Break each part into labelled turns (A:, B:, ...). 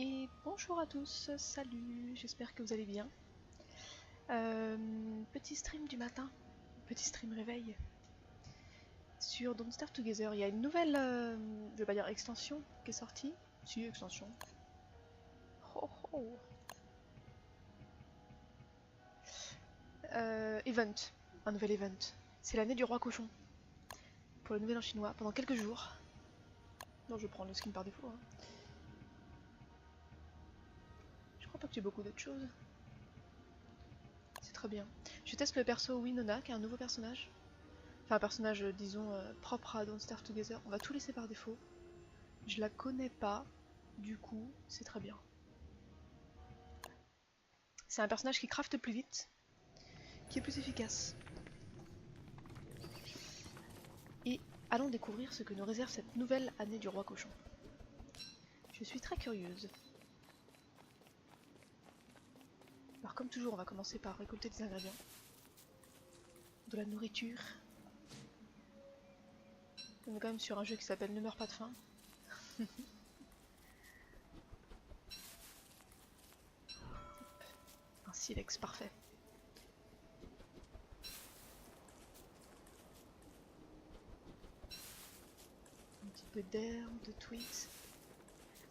A: Et bonjour à tous, salut, j'espère que vous allez bien. Petit stream du matin, petit stream réveil sur Don't Starve Together. Il y a une nouvelle, je vais pas dire extension, qui est sortie. Si, extension. Oh oh. Event, un nouvel event. C'est l'année du roi cochon. Pour le nouvel an chinois, pendant quelques jours. Non, je prends le skin par défaut. Hein. Je crois pas que j'ai beaucoup d'autres choses. C'est très bien. Je teste le perso Winona, qui est un nouveau personnage. Enfin, un personnage, disons, propre à Don't Starve Together. On va tout laisser par défaut. Je la connais pas, du coup, c'est très bien. C'est un personnage qui crafte plus vite, qui est plus efficace. Et allons découvrir ce que nous réserve cette nouvelle année du roi cochon. Je suis très curieuse. Alors comme toujours, on va commencer par récolter des ingrédients. De la nourriture. On est quand même sur un jeu qui s'appelle Ne meurs pas de faim. Un silex, parfait. Un petit peu d'herbe, de twigs.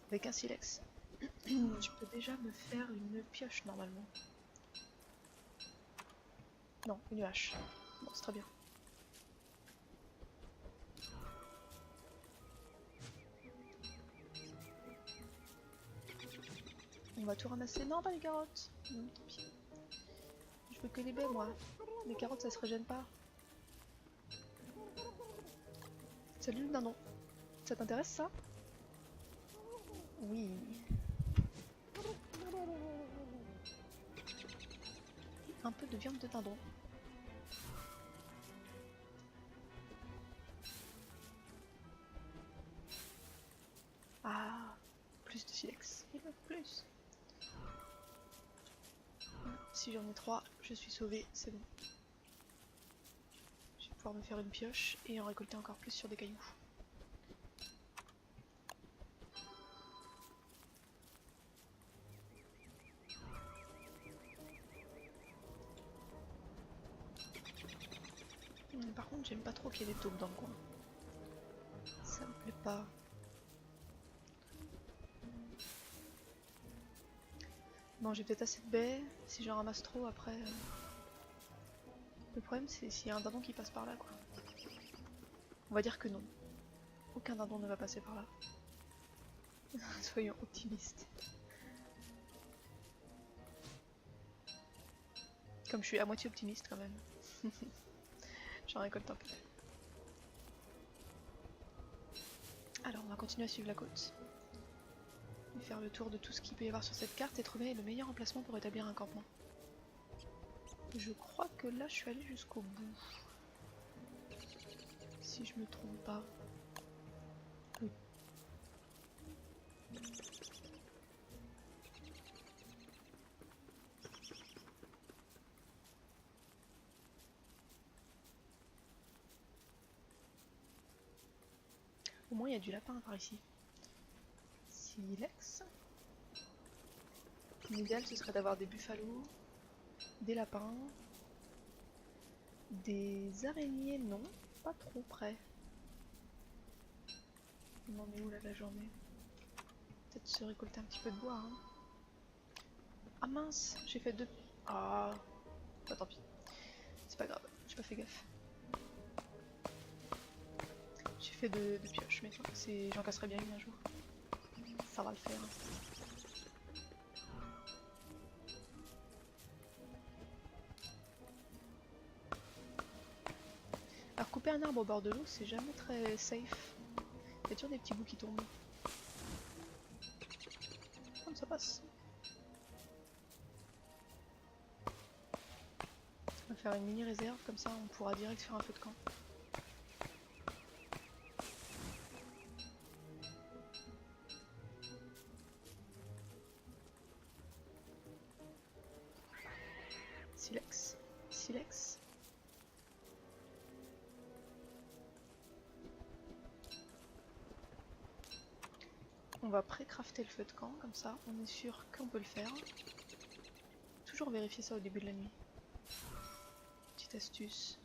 A: Avec un silex. Je peux déjà me faire une pioche normalement. Non, une hache. Bon, c'est très bien. On va tout ramasser. Non, pas les carottes. Non, tant pis. Je veux que les baies, moi. Les carottes, ça se régène pas. Salut le dindon. Ça t'intéresse, ça? Oui. Un peu de viande de dindon. Ah, plus de silex. Il veut plus. Si j'en ai 3, je suis sauvée, c'est bon. Je vais pouvoir me faire une pioche et en récolter encore plus sur des cailloux. Par contre, j'aime pas trop qu'il y ait des taupes dans le coin. Ça me plaît pas. Bon, j'ai peut-être assez de baies. Si j'en ramasse trop, après... Le problème, c'est s'il y a un dindon qui passe par là, quoi. On va dire que non. Aucun dindon ne va passer par là. Soyons optimistes. Comme je suis à moitié optimiste, quand même. J'en récolte un peu. Alors, on va continuer à suivre la côte. Et faire le tour de tout ce qu'il peut y avoir sur cette carte et trouver le meilleur emplacement pour établir un campement. Je crois que là, je suis allée jusqu'au bout. Si je me trompe pas. Oui. Au moins, il y a du lapin par ici. Silex. L'idéal, ce serait d'avoir des buffalos, des lapins, des araignées, non, pas trop près. On en est où là la journée? Peut-être se récolter un petit peu de bois. Hein. Ah mince, j'ai fait 2. Ah, bah tant pis. C'est pas grave, j'ai pas fait gaffe. J'ai fait 2 pioches, mais j'en casserai bien une un jour. Ça va le faire. Alors couper un arbre au bord de l'eau, c'est jamais très safe. Il y a toujours des petits bouts qui tombent. Comme ça passe. On va faire une mini réserve, comme ça on pourra direct faire un feu de camp. Silex, silex. On va pré-crafter le feu de camp, comme ça on est sûr qu'on peut le faire. Toujours vérifier ça au début de la nuit. Petite astuce.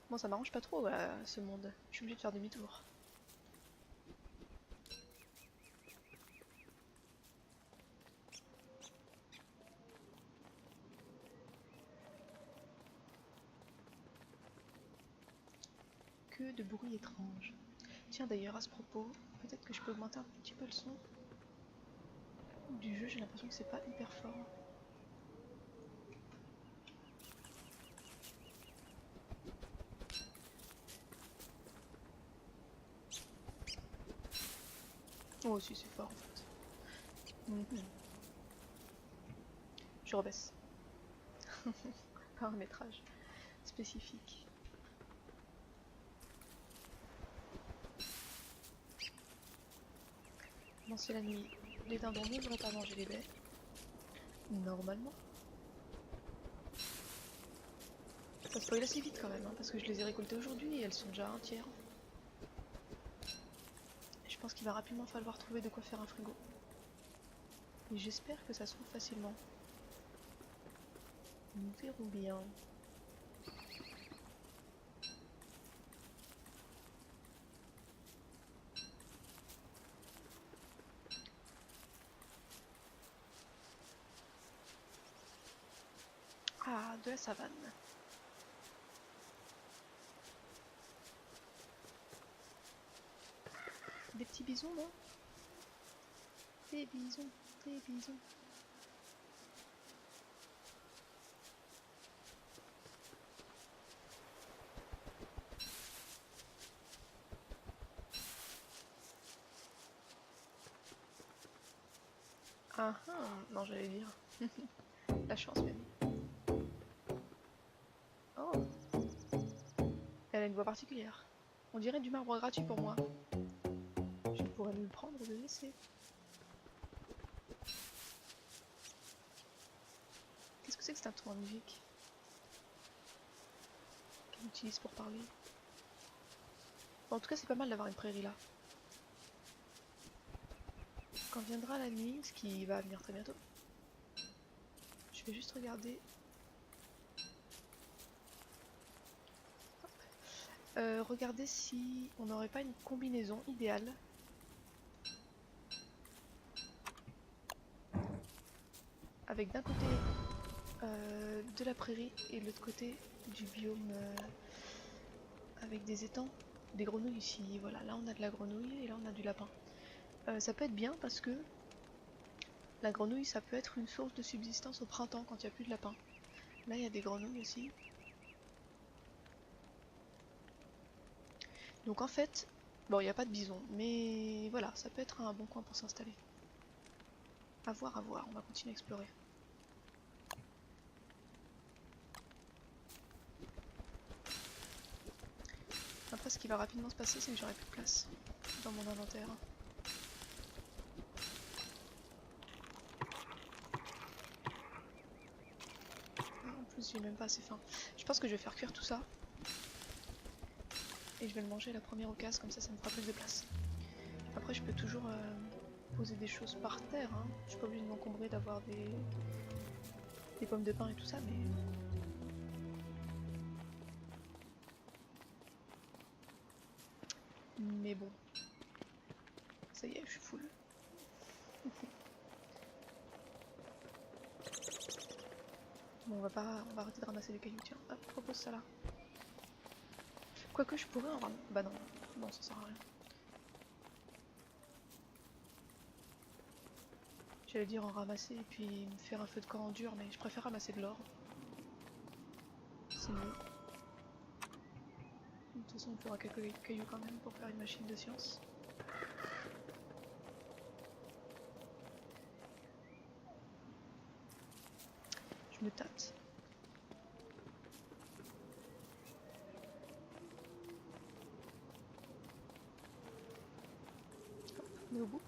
A: Bon, ça m'arrange pas trop ce monde. Je suis obligée de faire demi-tour. Que de bruit étrange. Tiens, d'ailleurs, à ce propos, peut-être que je peux augmenter un petit peu le son du jeu. J'ai l'impression que c'est pas hyper fort. Oh, si, c'est fort en fait. Je rebaisse. Paramétrage spécifique. Bon, c'est la nuit. Les dindons ne devraient pas manger les baies. Normalement. Ça spoil assez vite quand même, hein, parce que je les ai récoltées aujourd'hui et elles sont déjà un tiers. Je pense qu'il va rapidement falloir trouver de quoi faire un frigo. Et j'espère que ça se trouve facilement. Nous verrons bien. Ah, de la savane. Des petits bisons, non? Des bisons, des bisons. Ah ah, non, j'allais dire. La chance même. Oh, elle a une voix particulière. On dirait du marbre gratuit pour moi. Je pourrais me le prendre de l'essai. Qu'est-ce que c'est que cet instrument de musique qu'elle utilise pour parler? Bon, en tout cas, c'est pas mal d'avoir une prairie là. Quand viendra la nuit, ce qui va venir très bientôt, je vais juste regarder. Regarder si on n'aurait pas une combinaison idéale. Avec d'un côté de la prairie et de l'autre côté du biome avec des étangs, des grenouilles ici. Voilà, là on a de la grenouille et là on a du lapin. Ça peut être bien parce que la grenouille ça peut être une source de subsistance au printemps quand il n'y a plus de lapin. Là il y a des grenouilles aussi. Donc en fait, bon il n'y a pas de bison, mais voilà, ça peut être un bon coin pour s'installer. À voir, on va continuer à explorer. Après ce qui va rapidement se passer c'est que j'aurai plus de place dans mon inventaire. En plus j'ai même pas assez faim. Je pense que je vais faire cuire tout ça. Et je vais le manger à la première occasion, comme ça me fera plus de place. Après je peux toujours poser des choses par terre, hein. Je suis pas obligée de m'encombrer d'avoir des pommes de pin et tout ça, mais... Mais bon. Ça y est, je suis full. Bon, on va arrêter de ramasser des cailloux, tiens. Hop, propose ça là. Quoique je pourrais en ramasser... Bah non, non ça sert à rien. J'allais dire en ramasser et puis me faire un feu de camp en dur, mais je préfère ramasser de l'or. C'est mieux. De toute façon, il me faudra quelques cailloux quand même pour faire une machine de science. Je me tâte. Hop, on est au bout.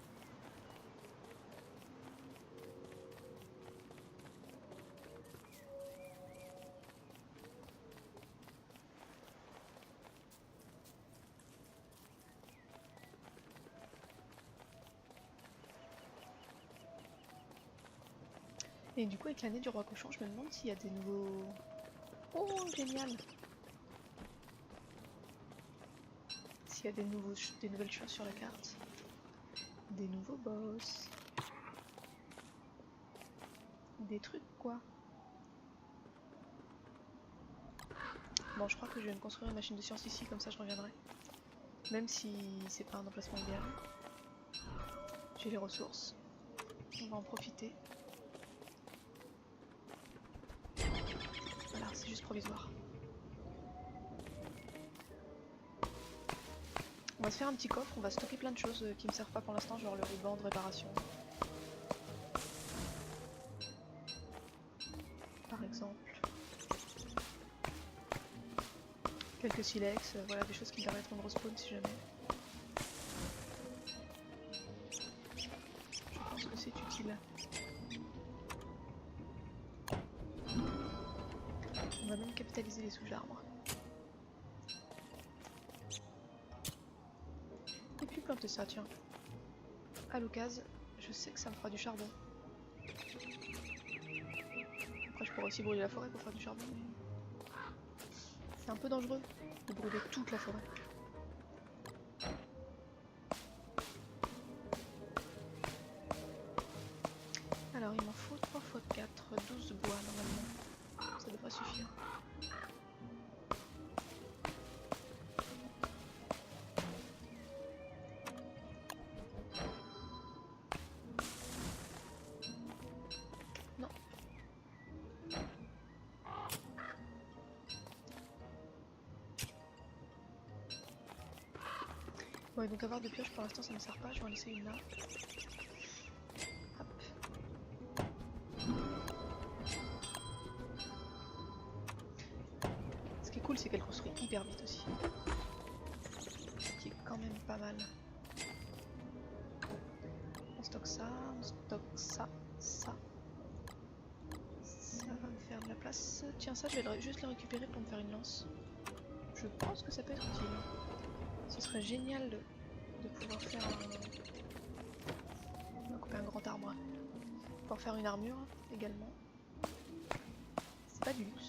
A: Et du coup, avec l'année du roi cochon, je me demande s'il y a des nouveaux... Oh, génial! S'il y a des nouvelles choses sur la carte. Des nouveaux boss. Des trucs, quoi. Bon, je crois que je vais me construire une machine de science ici, comme ça je reviendrai. Même si c'est pas un emplacement idéal. J'ai les ressources. On va en profiter. Voilà, c'est juste provisoire. On va se faire un petit coffre, on va stocker plein de choses qui me servent pas pour l'instant, genre le ruban de réparation. Par exemple. Quelques silex, voilà, des choses qui me permettront de respawn si jamais. Je pense que c'est utile. On va même capitaliser les souches d'arbres. Et puis planter ça, tiens. À l'occasion, je sais que ça me fera du charbon. Après, je pourrais aussi brûler la forêt pour faire du charbon, mais... c'est un peu dangereux de brûler toute la forêt. Alors, il m'en faut 3 x 4, 12 bois normalement. Ça devrait suffire. Non. Ouais, donc avoir de pioches pour l'instant ça ne sert pas, je vais en laisser une là. Hop. Ce qui est cool, c'est qu'elle construit hyper vite aussi. Ce qui est quand même pas mal. On stocke ça, on stocke ça, ça. Ça va me faire de la place. Tiens, ça, je vais juste le récupérer pour me faire une lance. Je pense que ça peut être utile. Ce serait génial de pouvoir faire un... On va couper un grand arbre. Pouvoir faire une armure également. C'est pas du luxe.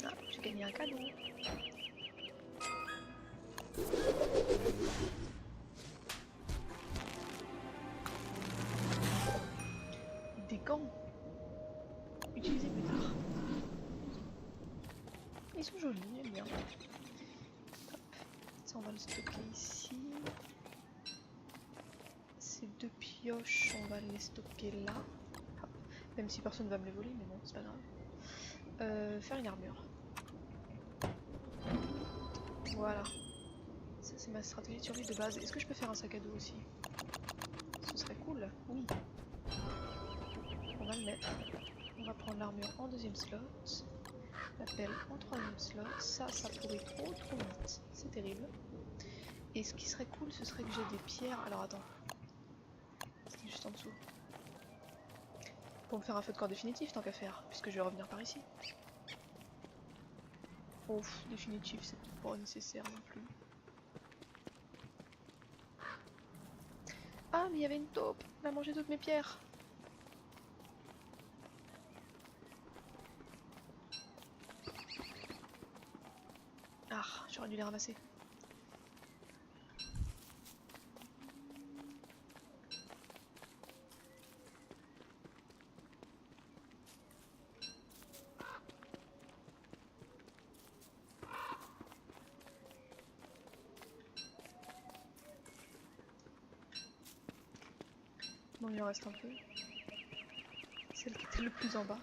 A: Ah, j'ai gagné un cadeau. Des gants. Utilisés plus tard. Ils sont jolis, j'aime bien. Hop. Ça, on va le stocker ici. Ces 2 pioches, on va les stocker là. Hop. Même si personne va me les voler, mais bon, c'est pas grave. Faire une armure. Voilà. Ça, c'est ma stratégie de survie de base. Est-ce que je peux faire un sac à dos aussi? Ce serait cool. Oui. On va le mettre. On va prendre l'armure en 2e slot. La pelle en 3e slot. Ça pourrit trop vite. C'est terrible. Et ce qui serait cool, ce serait que j'ai des pierres. Alors attends. C'était juste en dessous. Pour me faire un feu de camp définitif, tant qu'à faire, puisque je vais revenir par ici. Ouf, définitif, c'est pas nécessaire non plus. Ah, mais il y avait une taupe. Elle a mangé toutes mes pierres. Ah, j'aurais dû les ramasser. Bon, il en reste un peu. Celle qui était le plus en bas.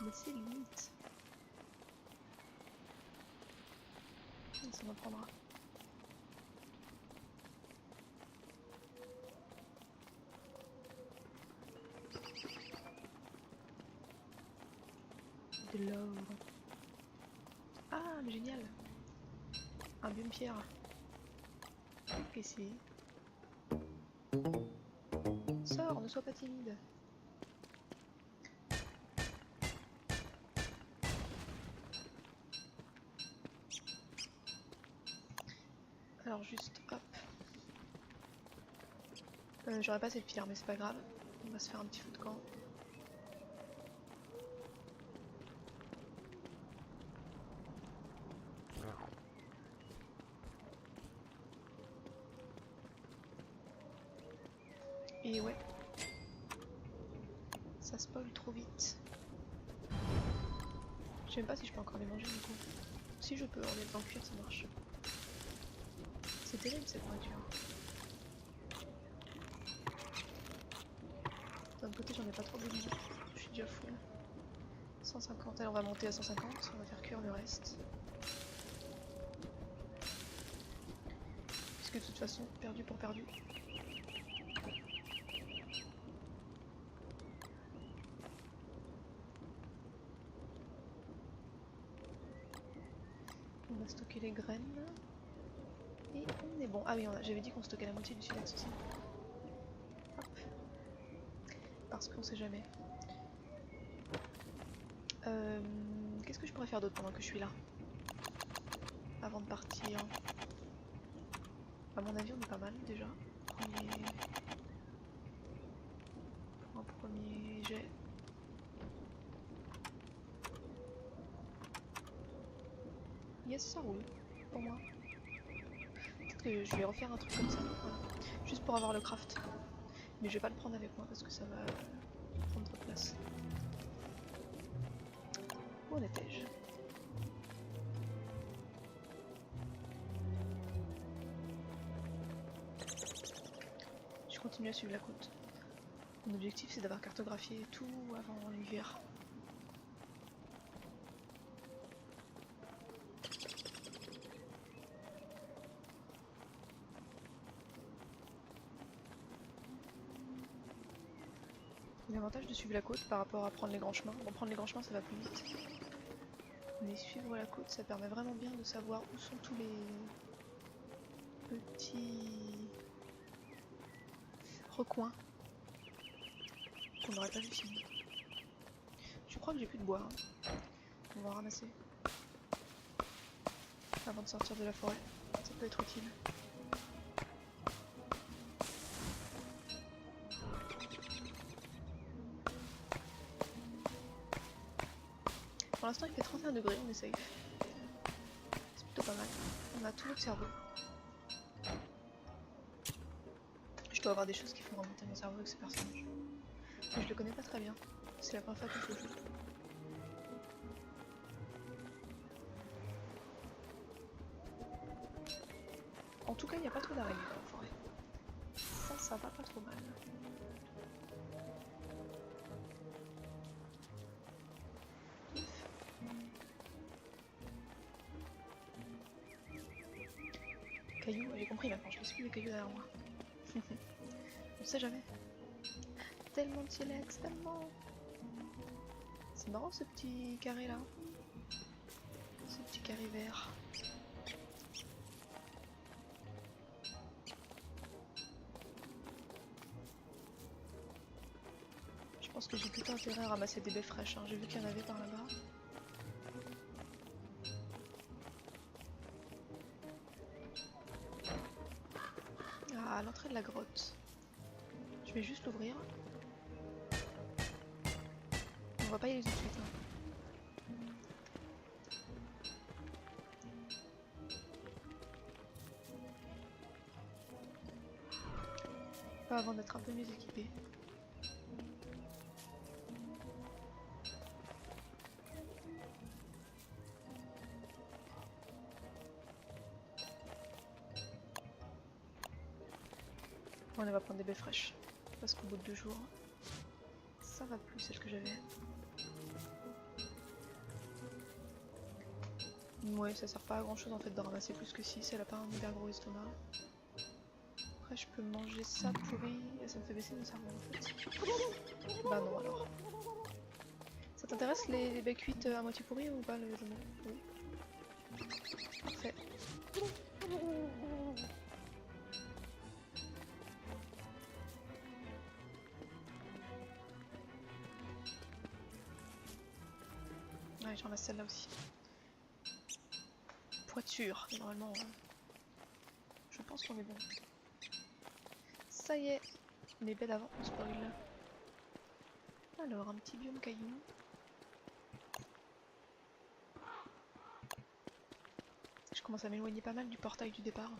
A: Mais c'est limite. Ça m'en prendra. De l'or. Ah, mais génial. Un biome pierre. Ici. Sors, ne sois pas timide. Alors juste hop. J'aurais pas assez de pierre mais c'est pas grave. On va se faire un petit feu de camp. Et ouais. Ça spoil trop vite. Je sais même pas si je peux encore les manger du coup. Si je peux, en étant cuire ça marche. C'est terrible cette nourriture. D'un autre côté j'en ai pas trop besoin. Je suis déjà full. 150, allez on va monter à 150, on va faire cuire le reste. Puisque de toute façon, perdu pour perdu. On va stocker les graines. Et on est bon. Ah oui, j'avais dit qu'on stockait la moitié du silex aussi. Hop. Parce qu'on sait jamais. Qu'est-ce que je pourrais faire d'autre pendant que je suis là? Avant de partir. À mon avis, on est pas mal déjà. Pour un premier jet. Yes, ça roule. Pour moi. Peut-être que je vais refaire un truc comme ça. Voilà. Juste pour avoir le craft. Mais je vais pas le prendre avec moi parce que ça va prendre trop de place. Où en étais-je? Je continue à suivre la côte. Mon objectif c'est d'avoir cartographié tout avant l'hiver. L'avantage de suivre la côte par rapport à prendre les grands chemins. Bon, prendre les grands chemins ça va plus vite. Mais suivre la côte ça permet vraiment bien de savoir où sont tous les petits recoins qu'on n'aurait pas vu sinon. Je crois que j'ai plus de bois. Hein. On va en ramasser. Avant de sortir de la forêt. Ça peut être utile. Pour l'instant il fait 31 degrés, on est safe. C'est plutôt pas mal. On a tout notre cerveau. Je dois avoir des choses qui font remonter mon cerveau avec ce personnage. Mais je le connais pas très bien. C'est la première fois que je le joue. En tout cas, il n'y a pas trop d'araignées dans la forêt. Ça va pas trop mal. Cailloux, j'ai compris maintenant, je me suis mis des cailloux derrière moi. On sait jamais. Tellement de silex, tellement. C'est marrant ce petit carré là. Ce petit carré vert. Je pense que j'ai plutôt intérêt à ramasser des baies fraîches, hein. J'ai vu qu'il y en avait par là-bas. Ah, à l'entrée de la grotte. Je vais juste l'ouvrir. On va pas y aller tout de suite. Hein. Pas avant d'être un peu mieux équipé. On va prendre des baies fraîches. Parce qu'au bout de 2 jours, ça va plus celle que j'avais. Ouais, ça sert pas à grand chose en fait de ramasser plus que 6, elle a pas un hyper gros estomac. Après je peux manger ça pourri, et ça me fait baisser mon cerveau en fait. Bah non alors. Ça t'intéresse les baies cuites à moitié pourries ou pas le jambon? Oui. Parfait. Ouais, j'en ai celle-là aussi. Poiture, normalement. je pense qu'on est bon. Ça y est, mais belle avance pour il. Alors, un petit biome caillou. Je commence à m'éloigner pas mal du portail du départ.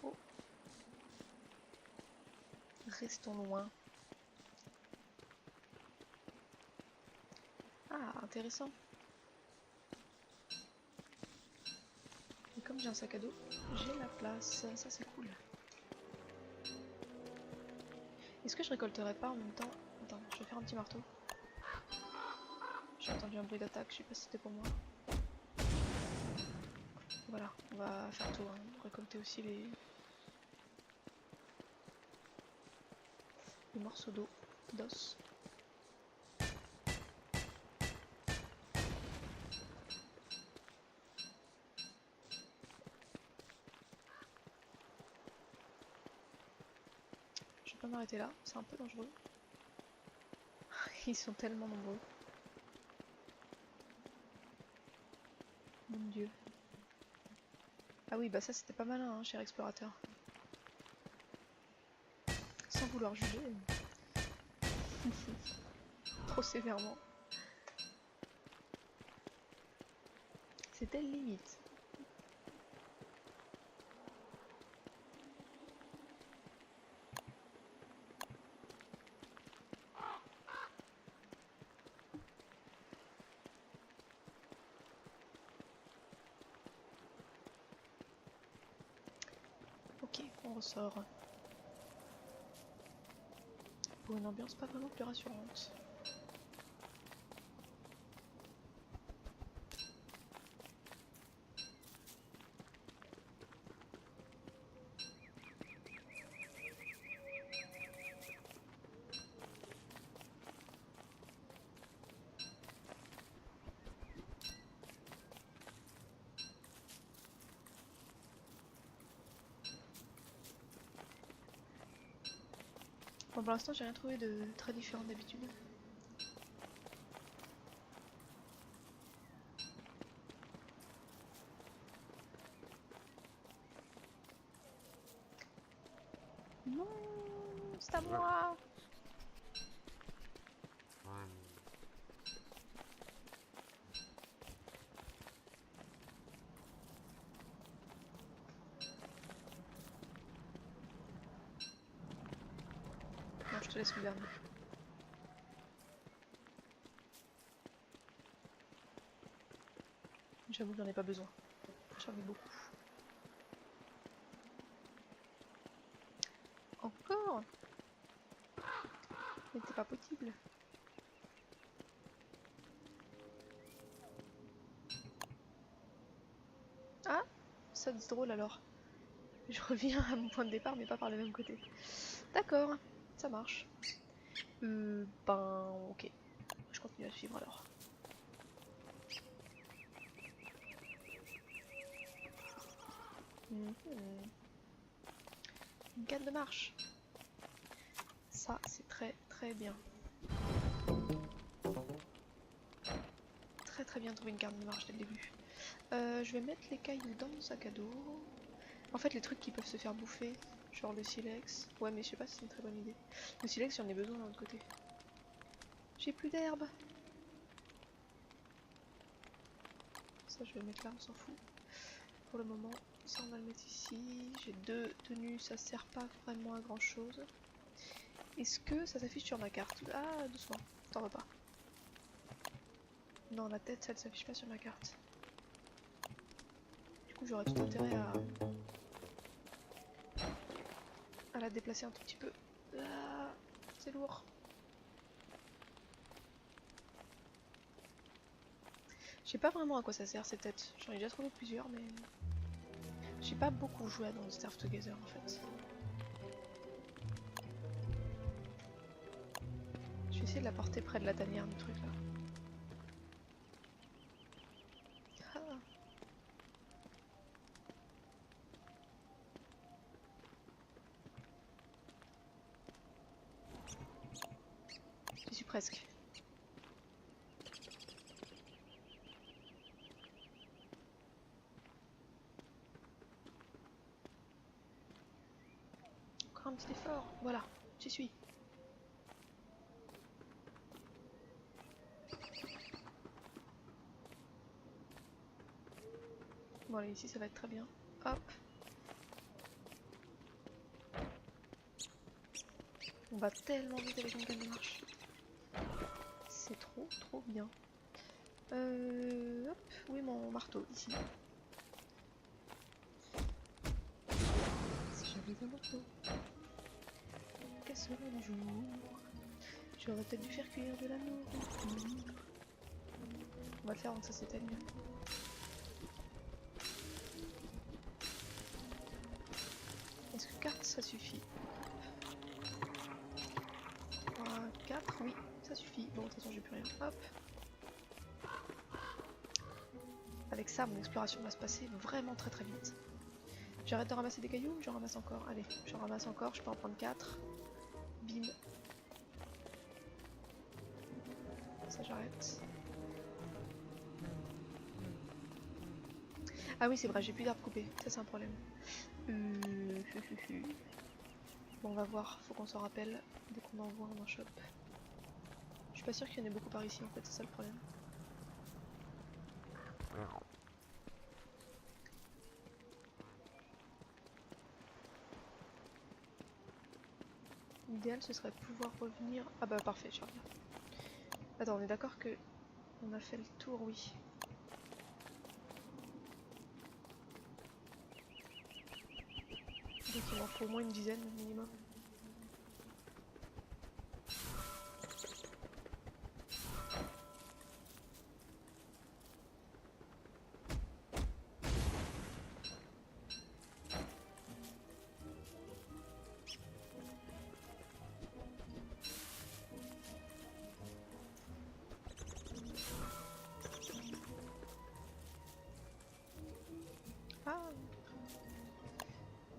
A: Oh. Restons loin. Ah, intéressant. Et comme j'ai un sac à dos, j'ai la place. Ça c'est cool. Est-ce que je récolterai pas en même temps? Attends, je vais faire un petit marteau. J'ai entendu un bruit d'attaque, je sais pas si c'était pour moi. Voilà, on va faire tout, hein. Récolter aussi les morceaux d'os. Je vais pas m'arrêter là, c'est un peu dangereux. Ils sont tellement nombreux. Mon dieu. Ah oui, bah ça c'était pas malin, hein, cher explorateur. Sans vouloir juger. Trop sévèrement. C'était limite. Ok, on ressort. Pour une ambiance pas vraiment plus rassurante. Bon, pour l'instant j'ai rien trouvé de très différent d'habitude. Non, c'est à moi. Non, je te laisse le dernier. J'avoue que j'en ai pas besoin. J'en ai beaucoup. Encore? Mais c'est pas possible. Ah, ça c'est drôle alors. Je reviens à mon point de départ mais pas par le même côté. D'accord, ça marche. Ben ok. Je continue à suivre alors. Une canne de marche. Ça c'est très très bien. Très très bien trouvé une canne de marche dès le début. Je vais mettre les cailloux dans mon sac à dos. En fait les trucs qui peuvent se faire bouffer, genre le silex. Ouais mais je sais pas si c'est une très bonne idée. Le silex j'en ai besoin de l'autre côté. J'ai plus d'herbe. Ça je vais le mettre là, on s'en fout. Pour le moment, ça on va le mettre ici. J'ai deux tenues, ça sert pas vraiment à grand chose. Est-ce que ça s'affiche sur ma carte? Ah doucement, t'en vas pas. Non, la tête ça ne s'affiche pas sur ma carte. Du coup j'aurais tout intérêt à la déplacer un tout petit peu. Ah, c'est lourd. Je sais pas vraiment à quoi ça sert ces têtes. J'en ai déjà trouvé plusieurs mais... J'ai pas beaucoup joué à Don't Starve Together en fait. Je vais essayer de la porter près de la tanière du truc là. Ah. Presque. Encore un petit effort. Voilà, j'y suis. Bon allez, ici ça va être très bien. Hop. On va tellement vite avec une canne de marche. C'est trop bien. Hop, où est mon marteau? Ici. Si j'avais un marteau. Quel sera le jour? J'aurais peut-être dû faire cuire de l'amour. On va le faire avant que ça s'éteigne. Est-ce que carte ça suffit? 3, 4, oui, ça suffit. Bon, de toute façon j'ai plus rien. Hop. Avec ça, mon exploration va se passer vraiment très vite. J'arrête de ramasser des cailloux ou j'en ramasse encore? Allez, j'en ramasse encore, je peux en prendre 4. Bim. Ça j'arrête. Ah oui c'est vrai, j'ai plus d'arbres coupés, ça c'est un problème. Bon on va voir, faut qu'on s'en rappelle dès qu'on en voit on en chope. Je suis pas sûre qu'il y en ait beaucoup par ici en fait, c'est ça le problème. L'idéal ce serait de pouvoir revenir... Ah bah parfait, je reviens. Attends, on est d'accord que on a fait le tour, oui. Donc il m'en faut au moins une dizaine minimum. Ah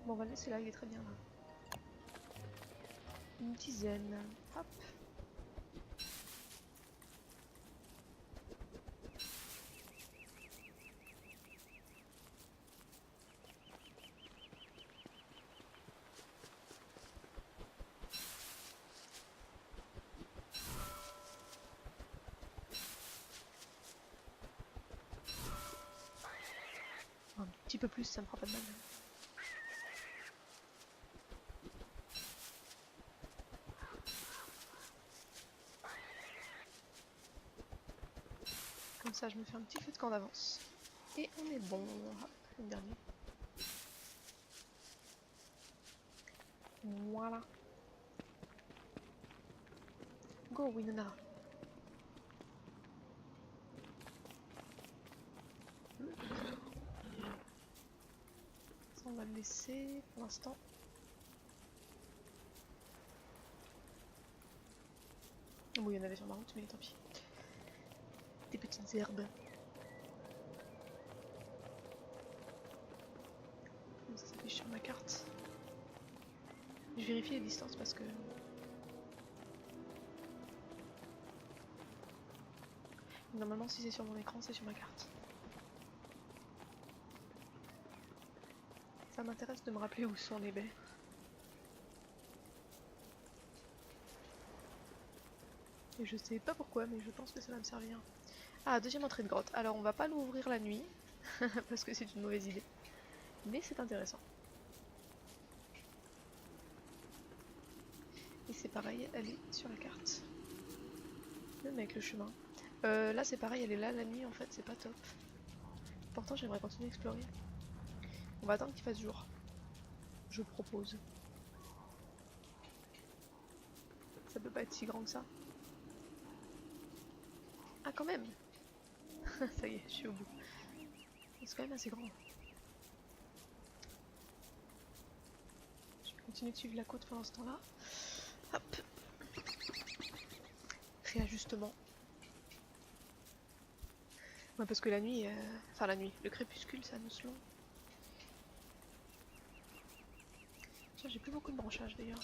A: bon on va le laisser là, il est très bien là. Une dizaine. Hop. Un petit peu plus, ça me fera pas de mal. Comme ça, je me fais un petit feu de camp d'avance. Et on est bon. Hop, une dernière. Voilà. Go, Winona. Ça, on va le laisser pour l'instant. Bon, il y en avait sur ma route, mais tant pis. Des petites herbes. Ça s'affiche sur ma carte. Je vérifie les distances parce que... Normalement, si c'est sur mon écran, c'est sur ma carte. Ça m'intéresse de me rappeler où sont les baies. Et je sais pas pourquoi, mais je pense que ça va me servir. Ah, deuxième entrée de grotte. Alors, on va pas l'ouvrir la nuit, parce que c'est une mauvaise idée. Mais c'est intéressant. Et c'est pareil, elle est sur la carte. Même avec le chemin. Là, c'est pareil, elle est là la nuit, en fait, c'est pas top. Pourtant, j'aimerais continuer à explorer. On va attendre qu'il fasse jour. Je propose. Ça peut pas être si grand que ça. Ah, quand même. Ça y est, je suis au bout. C'est quand même assez grand. Je vais continuer de suivre la côte pendant ce temps-là. Hop. Réajustement. Ouais, parce que la nuit, enfin la nuit, le crépuscule, ça annonce long. Tiens, j'ai plus beaucoup de branchages d'ailleurs.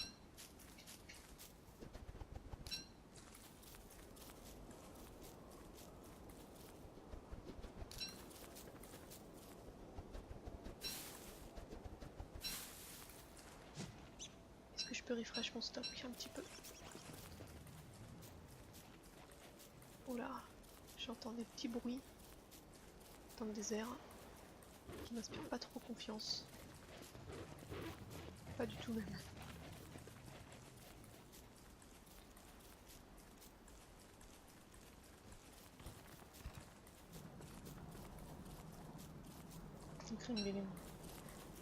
A: peux refresh mon stock un petit peu. Oula, j'entends des petits bruits dans le désert qui m'inspirent pas trop confiance. Pas du tout même.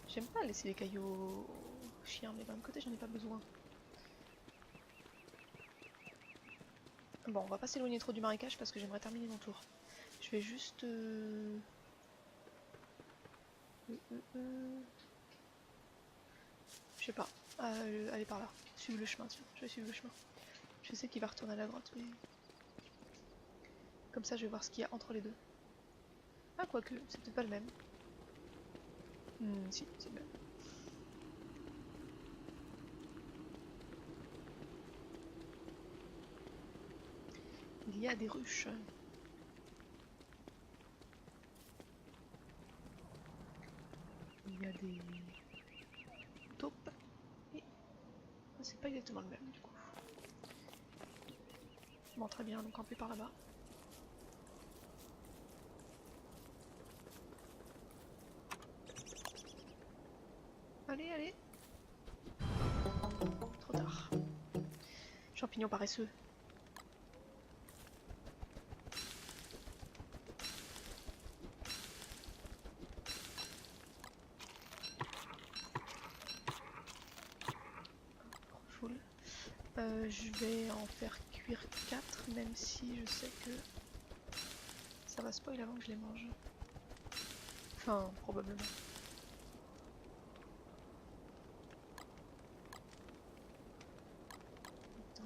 A: J'aime pas laisser les cailloux aux chiens, mais d'un autre côté j'en ai pas besoin. Bon, on va pas s'éloigner trop du marécage parce que j'aimerais terminer mon tour. Je vais juste... Je sais pas. Aller par là. Suivre le chemin, tiens. Je vais suivre le chemin. Je sais qu'il va retourner à la grotte, mais... Comme ça, je vais voir ce qu'il y a entre les deux. Ah, quoique, c'est peut-être pas le même. Si, c'est le même. Il y a des ruches. Il y a des taupes. Et c'est pas exactement le même du coup. Bon, très bien, donc camper par là-bas. Allez, allez. Trop tard. Champignons paresseux. Full. Je vais en faire cuire 4, même si je sais que ça va spoil avant que je les mange. Enfin, probablement.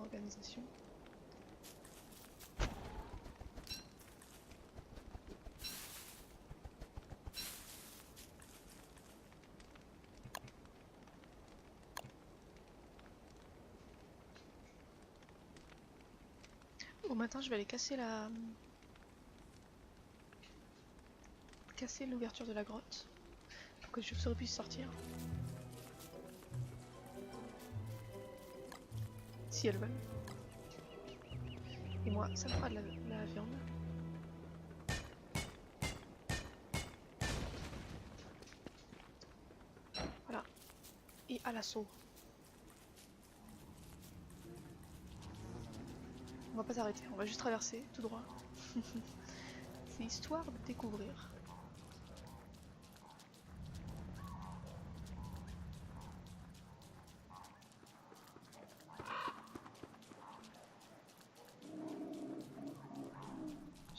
A: Organisation. Au matin, je vais aller casser l'ouverture de la grotte pour que les chauves-souris puissent sortir. Si elles veulent. Et moi, ça me fera de la viande. Voilà. Et à l'assaut. On va pas s'arrêter, on va juste traverser tout droit. C'est histoire de découvrir.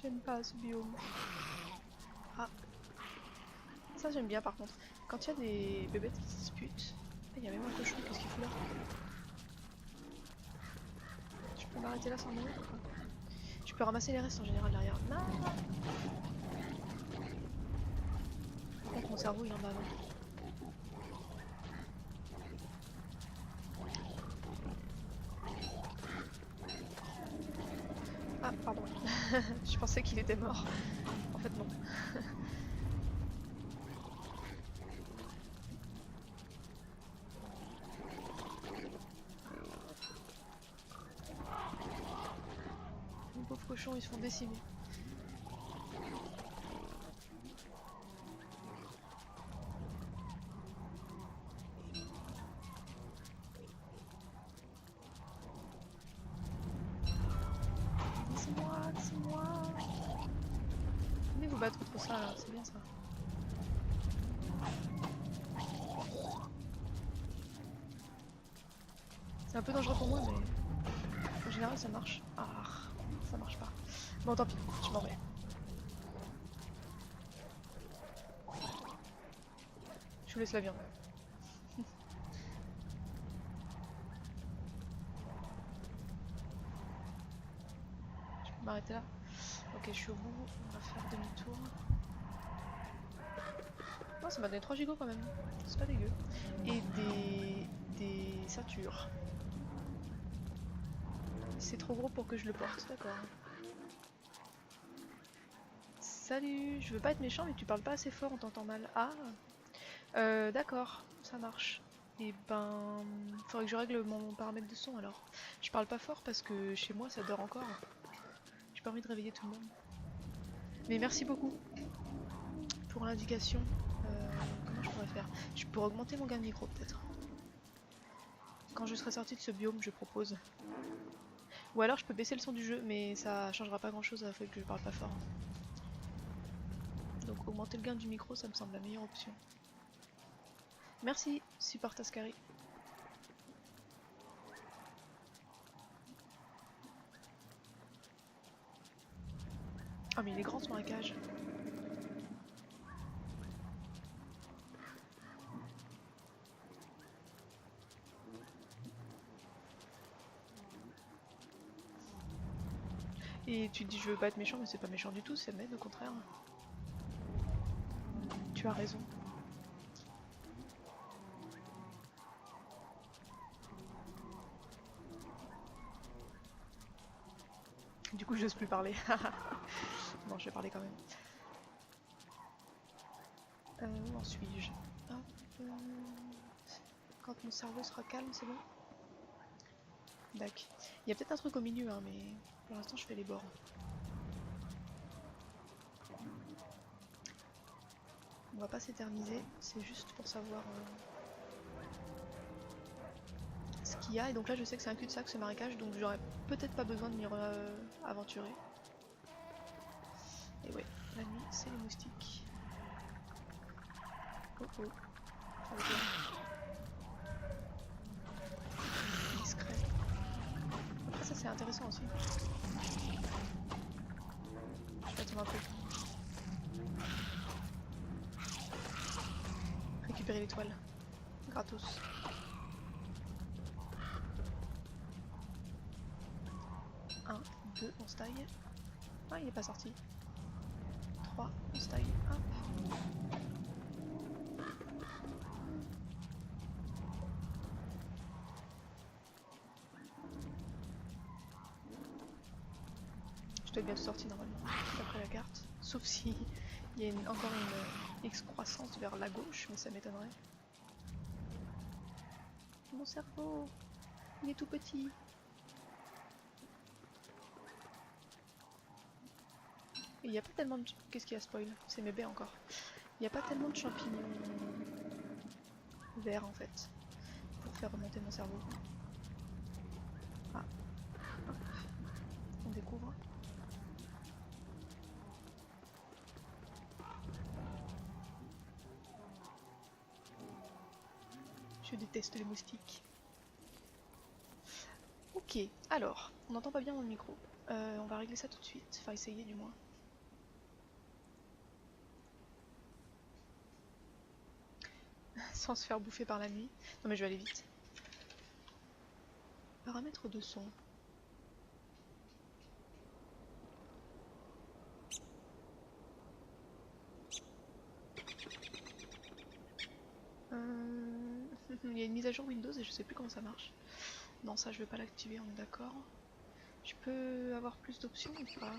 A: J'aime pas ce biome. Ah. Ça j'aime bien par contre. Quand il y a des bébêtes qui se disputent. Il y a même un cochon, qu'est-ce qu'il fout là? Je peux m'arrêter là sans mourir ou pas? Je peux ramasser les restes en général derrière. Non. Par contre mon cerveau il en a avant. Ah pardon. Je pensais qu'il était mort. En fait non. Les pauvres cochons ils se font décimer. C'est moi. Venez vous battre contre ça là, c'est bien ça. C'est un peu dangereux pour moi mais en général ça marche. Ah, ça marche pas. Bon tant pis, je m'en vais. Je vous laisse la viande. Je peux m'arrêter là. Ok, je suis au bout, on va faire demi-tour. Oh, ça m'a donné 3 gigots quand même, c'est pas dégueu. Et des ceintures. C'est trop gros pour que je le porte, d'accord. Salut, je veux pas être méchant mais tu parles pas assez fort, on t'entend mal. Ah, d'accord, ça marche. Et ben, faudrait que je règle mon paramètre de son alors. Je parle pas fort parce que chez moi ça dort encore. J'ai pas envie de réveiller tout le monde. Mais merci beaucoup pour l'indication. Comment je pourrais faire? Je pourrais augmenter mon gain de micro peut-être. Quand je serai sorti de ce biome, je propose. Ou alors je peux baisser le son du jeu, mais ça changera pas grand chose à la fois que je parle pas fort. Donc augmenter le gain du micro, ça me semble la meilleure option. Merci, Support Ascari. Ah mais il est grand ce marécage. Et tu te dis je veux pas être méchant, mais c'est pas méchant du tout, ça m'aide au contraire. Tu as raison. Du coup j'ose plus parler. Bon je vais parler quand même. Où en suis-je? Quand mon cerveau sera calme, c'est bon? Dac. Il y a peut-être un truc au milieu, hein, mais pour l'instant je fais les bords. On va pas s'éterniser, c'est juste pour savoir ce qu'il y a. Et donc là je sais que c'est un cul-de-sac ce marécage, donc j'aurais peut-être pas besoin de m'y aventurer. Et ouais, la nuit c'est les moustiques. Oh oh. Discret. Après ça c'est intéressant aussi. Je vais attendre un peu. Récupérer l'étoile. Gratos. 1, 2, on se taille. Ah il est pas sorti. 3, on se taille. Hop. Je dois être bientôt sorti normalement, d'après la carte. Sauf si il y a encore une excroissance vers la gauche, mais ça m'étonnerait. Mon cerveau, il est tout petit. Et il n'y a pas tellement de... Qu'est-ce qu'il y a spoil? C'est mes baies encore. Il n'y a pas tellement de champignons verts en fait, pour faire remonter mon cerveau. Ah, hop. On découvre. Je déteste les moustiques. Ok, alors, on n'entend pas bien mon micro. On va régler ça tout de suite, enfin essayer du moins. Sans se faire bouffer par la nuit. Non mais je vais aller vite. Paramètres de son. Il y a une mise à jour Windows et je sais plus comment ça marche. Non, ça je vais pas l'activer, on est d'accord. Je peux avoir plus d'options ou pas?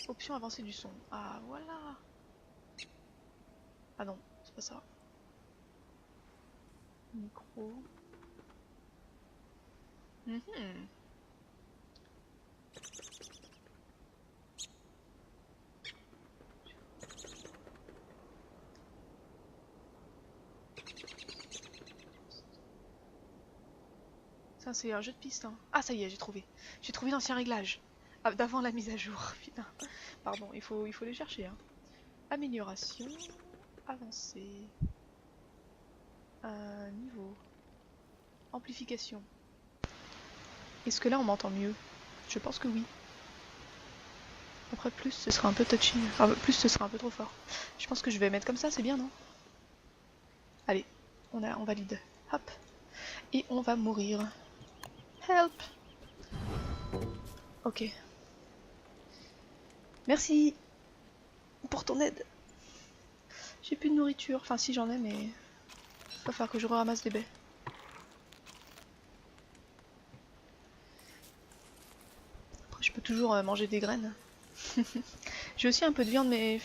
A: Option avancée du son. Ah voilà. Ah non, c'est pas ça. Micro. Ça c'est un jeu de piste. Hein. Ah ça y est, j'ai trouvé. J'ai trouvé l'ancien réglage. Ah, d'avant la mise à jour. Putain. Pardon, il faut les chercher. Hein. Amélioration. Avancée. Niveau. Amplification. Est-ce que là on m'entend mieux? Je pense que oui. Après plus ce sera un peu touchy. Enfin plus ce sera un peu trop fort. Je pense que je vais mettre comme ça, c'est bien non? Allez, on valide. Hop. Et on va mourir. Help. Ok. Merci pour ton aide. J'ai plus de nourriture. Enfin si j'en ai mais... Va falloir que je ramasse des baies. Après je peux toujours manger des graines. J'ai aussi un peu de viande mais...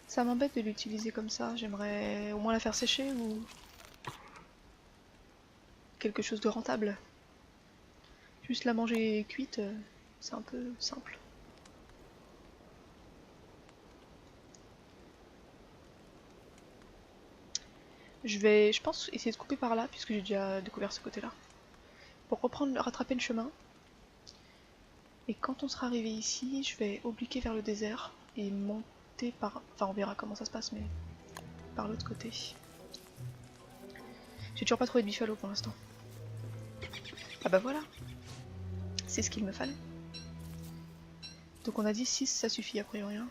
A: Ça m'embête de l'utiliser comme ça, j'aimerais au moins la faire sécher ou quelque chose de rentable. Juste la manger cuite, c'est un peu simple. Je pense, essayer de couper par là, puisque j'ai déjà découvert ce côté-là. Pour rattraper le chemin. Et quand on sera arrivé ici, je vais obliquer vers le désert et monter par... Enfin, on verra comment ça se passe, mais par l'autre côté. J'ai toujours pas trouvé de buffalo pour l'instant. Ah bah voilà, c'est ce qu'il me fallait. Donc on a dit 6, ça suffit a priori. Hein.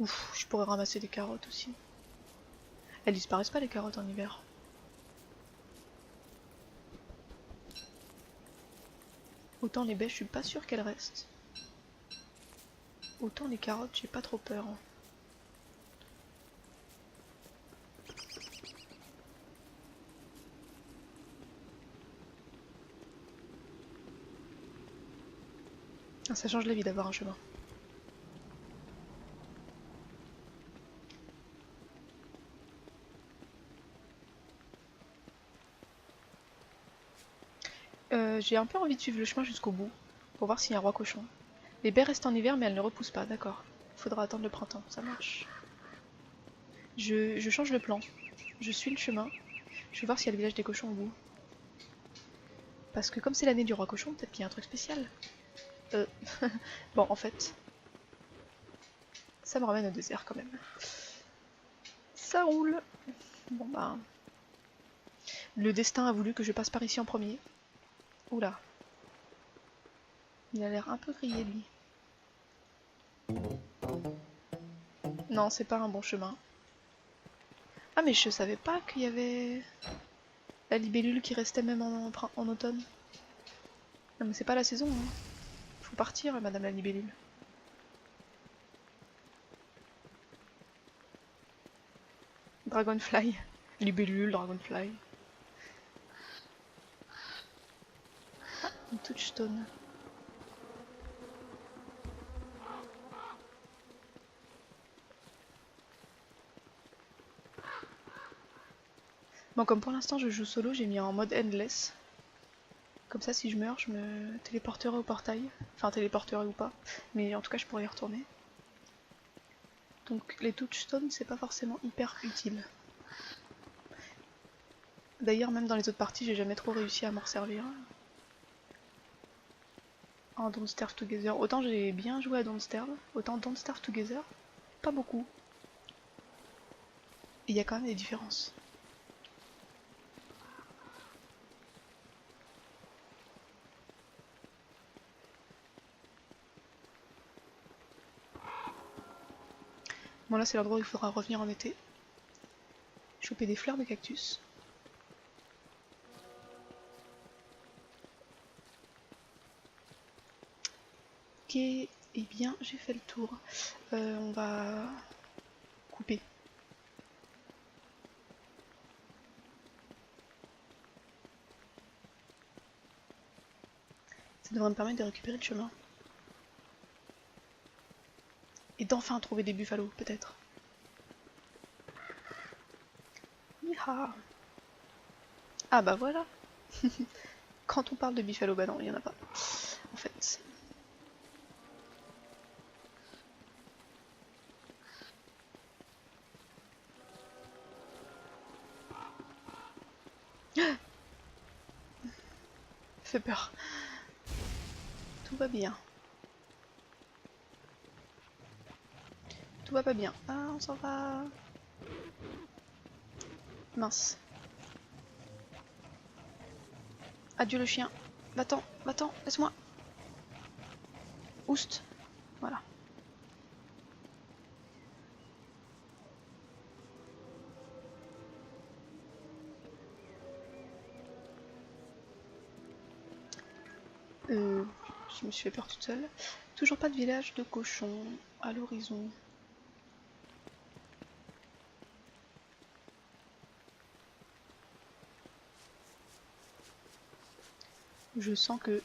A: Ouf, je pourrais ramasser des carottes aussi. Elles disparaissent pas les carottes en hiver. Autant les baies, je suis pas sûre qu'elles restent. Autant les carottes, j'ai pas trop peur. Hein. Ah, ça change la vie d'avoir un chemin. J'ai un peu envie de suivre le chemin jusqu'au bout, pour voir s'il y a un roi cochon. Les baies restent en hiver mais elles ne repoussent pas, d'accord. Faudra attendre le printemps, ça marche. Je change le plan. Je suis le chemin. Je vais voir s'il y a le village des cochons au bout. Parce que comme c'est l'année du roi cochon, peut-être qu'il y a un truc spécial. Bon, en fait, ça me ramène au désert quand même. Ça roule. Bon bah... Le destin a voulu que je passe par ici en premier. Oula. Il a l'air un peu grillé lui. Non, c'est pas un bon chemin. Ah mais je savais pas qu'il y avait la libellule qui restait même en automne. Non mais c'est pas la saison. Hein. Faut partir, madame la libellule. Dragonfly. Libellule, dragonfly. Ah, une touchstone. Bon, comme pour l'instant je joue solo, j'ai mis en mode endless. Comme ça, si je meurs, je me téléporterai au portail. Enfin, téléporterai ou pas. Mais en tout cas, je pourrais y retourner. Donc, les touchstones, c'est pas forcément hyper utile. D'ailleurs, même dans les autres parties, j'ai jamais trop réussi à m'en servir. En Don't Starve Together. Autant j'ai bien joué à Don't Starve, autant Don't Starve Together, pas beaucoup. Et il y a quand même des différences. Bon là c'est l'endroit où il faudra revenir en été. Choper des fleurs de cactus. Ok, et eh bien j'ai fait le tour. On va couper. Ça devrait me permettre de récupérer le chemin. Et d'enfin trouver des buffalos, peut-être. Yaha. Ah bah voilà. Quand on parle de buffalo, bah non, il n'y en a pas. En fait. Fait peur. Tout va bien. Tout va pas bien. Ah, on s'en va. Mince. Adieu le chien. Va-t'en, va-t'en, laisse-moi. Oust. Voilà. Je me suis fait peur toute seule. Toujours pas de village de cochons à l'horizon. Je sens que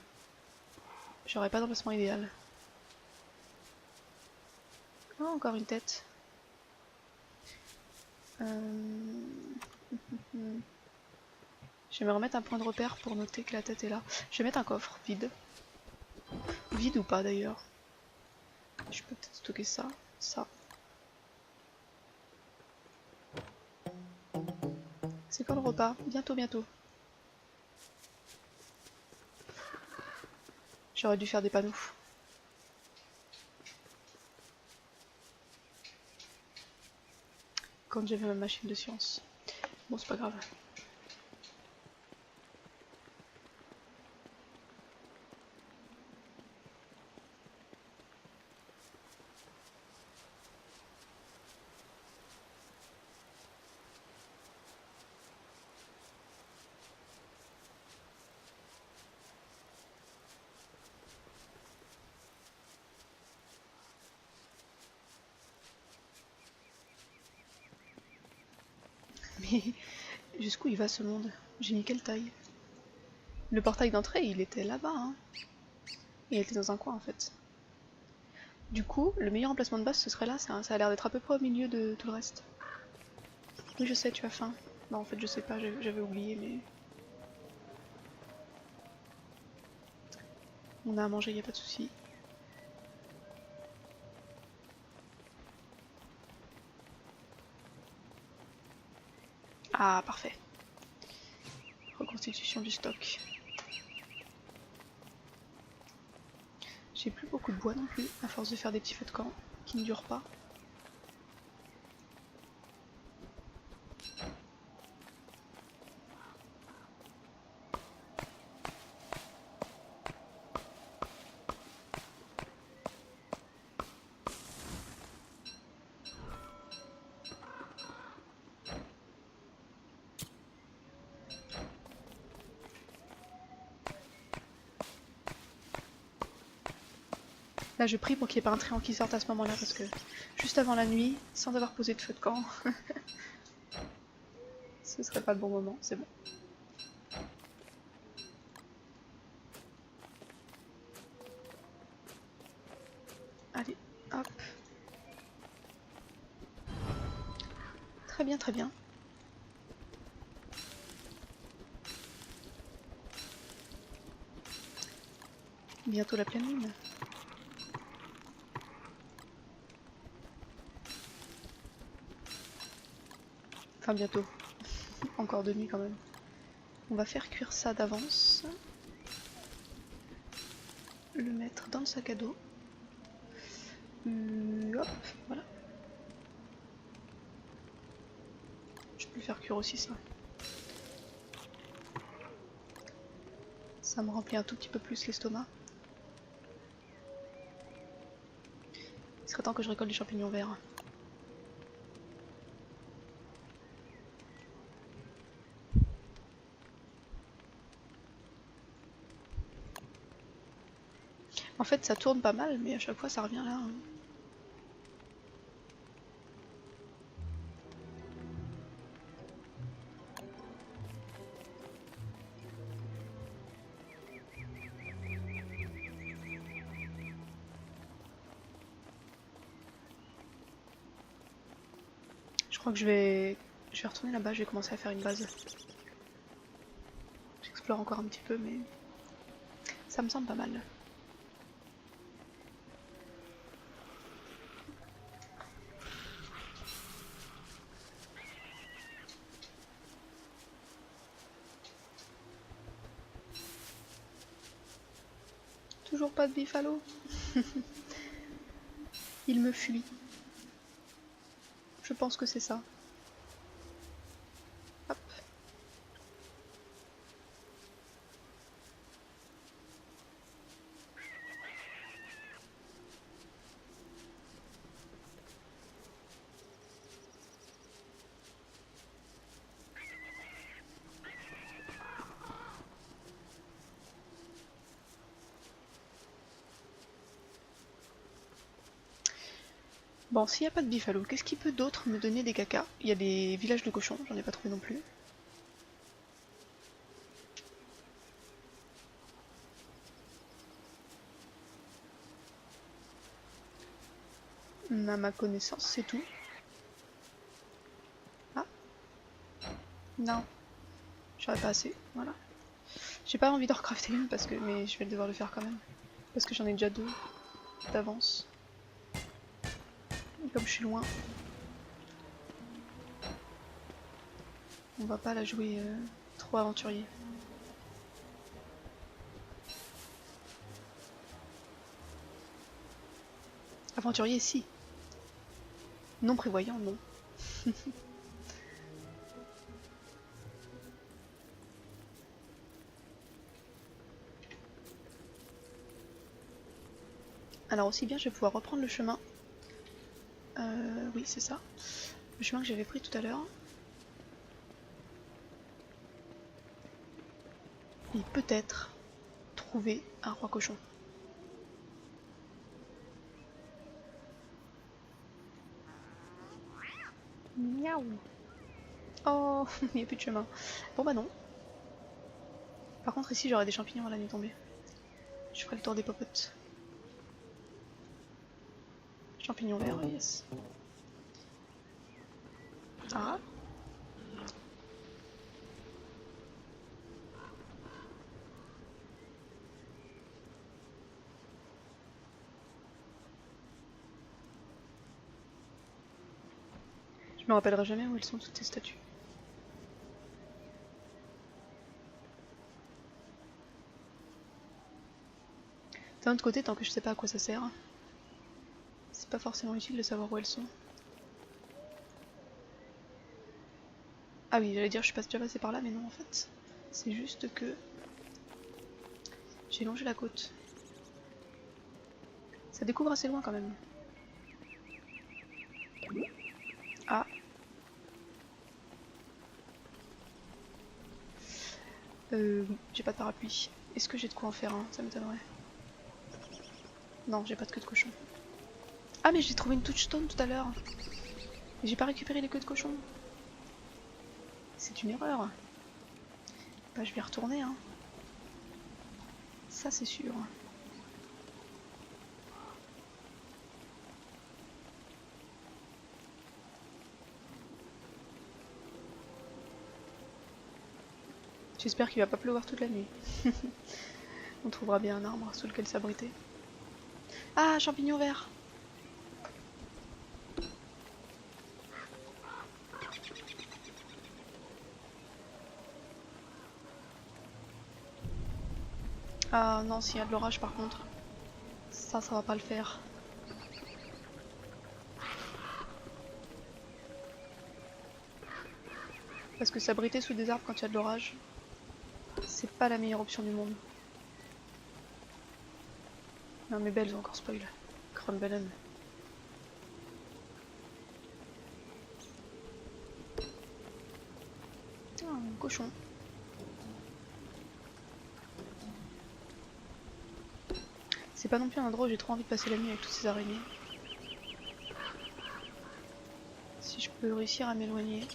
A: j'aurais pas d'emplacement idéal. Oh, encore une tête. Je vais me remettre un point de repère pour noter que la tête est là. Je vais mettre un coffre vide. Vide ou pas d'ailleurs. Je peux peut-être stocker ça, ça. C'est quand le repas? Bientôt, bientôt. J'aurais dû faire des panneaux. Quand j'avais ma machine de science. Bon, c'est pas grave. Mais jusqu'où il va ce monde? J'ai mis quelle taille? Le portail d'entrée, il était là-bas, hein. Et il était dans un coin en fait. Du coup, le meilleur emplacement de base ce serait là, ça a l'air d'être à peu près au milieu de tout le reste. Oui, je sais, tu as faim. Non, en fait, je sais pas, j'avais oublié, mais. On a à manger, y a pas de souci. Ah, parfait. Reconstitution du stock. J'ai plus beaucoup de bois non plus, à force de faire des petits feux de camp qui ne durent pas. Là, je prie pour qu'il n'y ait pas un tréant qui sorte à ce moment-là, parce que juste avant la nuit, sans avoir posé de feu de camp, ce serait pas le bon moment, c'est bon. Allez, hop. Très bien, très bien. Bientôt la pleine lune. Enfin, bientôt. Encore de nuit quand même. On va faire cuire ça d'avance. Le mettre dans le sac à dos. Hop, voilà. Je peux le faire cuire aussi ça. Ça me remplit un tout petit peu plus l'estomac. Il serait temps que je récolte des champignons verts. En fait, ça tourne pas mal, mais à chaque fois ça revient là. Hein. Je crois que je vais retourner là-bas, je vais commencer à faire une base. J'explore encore un petit peu, mais ça me semble pas mal. Toujours pas de bifalo. Il me fuit. Je pense que c'est ça. Hop. Bon, s'il n'y a pas de bifalo, qu'est-ce qui peut d'autre me donner des cacas? Il y a des villages de cochons, j'en ai pas trouvé non plus. À ma connaissance, c'est tout. Ah. Non. J'aurais pas assez. Voilà. J'ai pas envie d'en recrafter une parce que. Mais je vais devoir le faire quand même. Parce que j'en ai déjà 2 d'avance. Comme je suis loin. On va pas la jouer trop aventurier. Aventurier, si. Non prévoyant, non. Alors aussi bien, je vais pouvoir reprendre le chemin. Oui, c'est ça. Le chemin que j'avais pris tout à l'heure. Et peut-être trouver un roi cochon. Miaou. Oh, il n'y a plus de chemin. Bon bah non. Par contre ici j'aurai des champignons à la nuit tombée. Je ferai le tour des popotes. Champignons verts, yes. Ah. Je me rappellerai jamais où elles sont toutes ces statues. D'un autre côté, tant que je sais pas à quoi ça sert, c'est pas forcément utile de savoir où elles sont. Ah oui, j'allais dire je suis déjà passé par là, mais non en fait. C'est juste que j'ai longé la côte. Ça découvre assez loin quand même. Ah. Oui, j'ai pas de parapluie. Est-ce que j'ai de quoi en faire un? Ça m'étonnerait. Non, j'ai pas de queue de cochon. Ah mais j'ai trouvé une touchstone tout à l'heure. J'ai pas récupéré les queues de cochon. C'est une erreur. Bah je vais y retourner hein. Ça c'est sûr. J'espère qu'il va pas pleuvoir toute la nuit. On trouvera bien un arbre sous lequel s'abriter. Ah, champignons verts. Ah non, s'il y a de l'orage par contre, ça va pas le faire. Parce que s'abriter sous des arbres quand il y a de l'orage, c'est pas la meilleure option du monde. Non mais belles ont encore spoil. Crumbelen. Ah, un cochon. C'est pas non plus un endroit où j'ai trop envie de passer la nuit avec toutes ces araignées. Si je peux réussir à m'éloigner,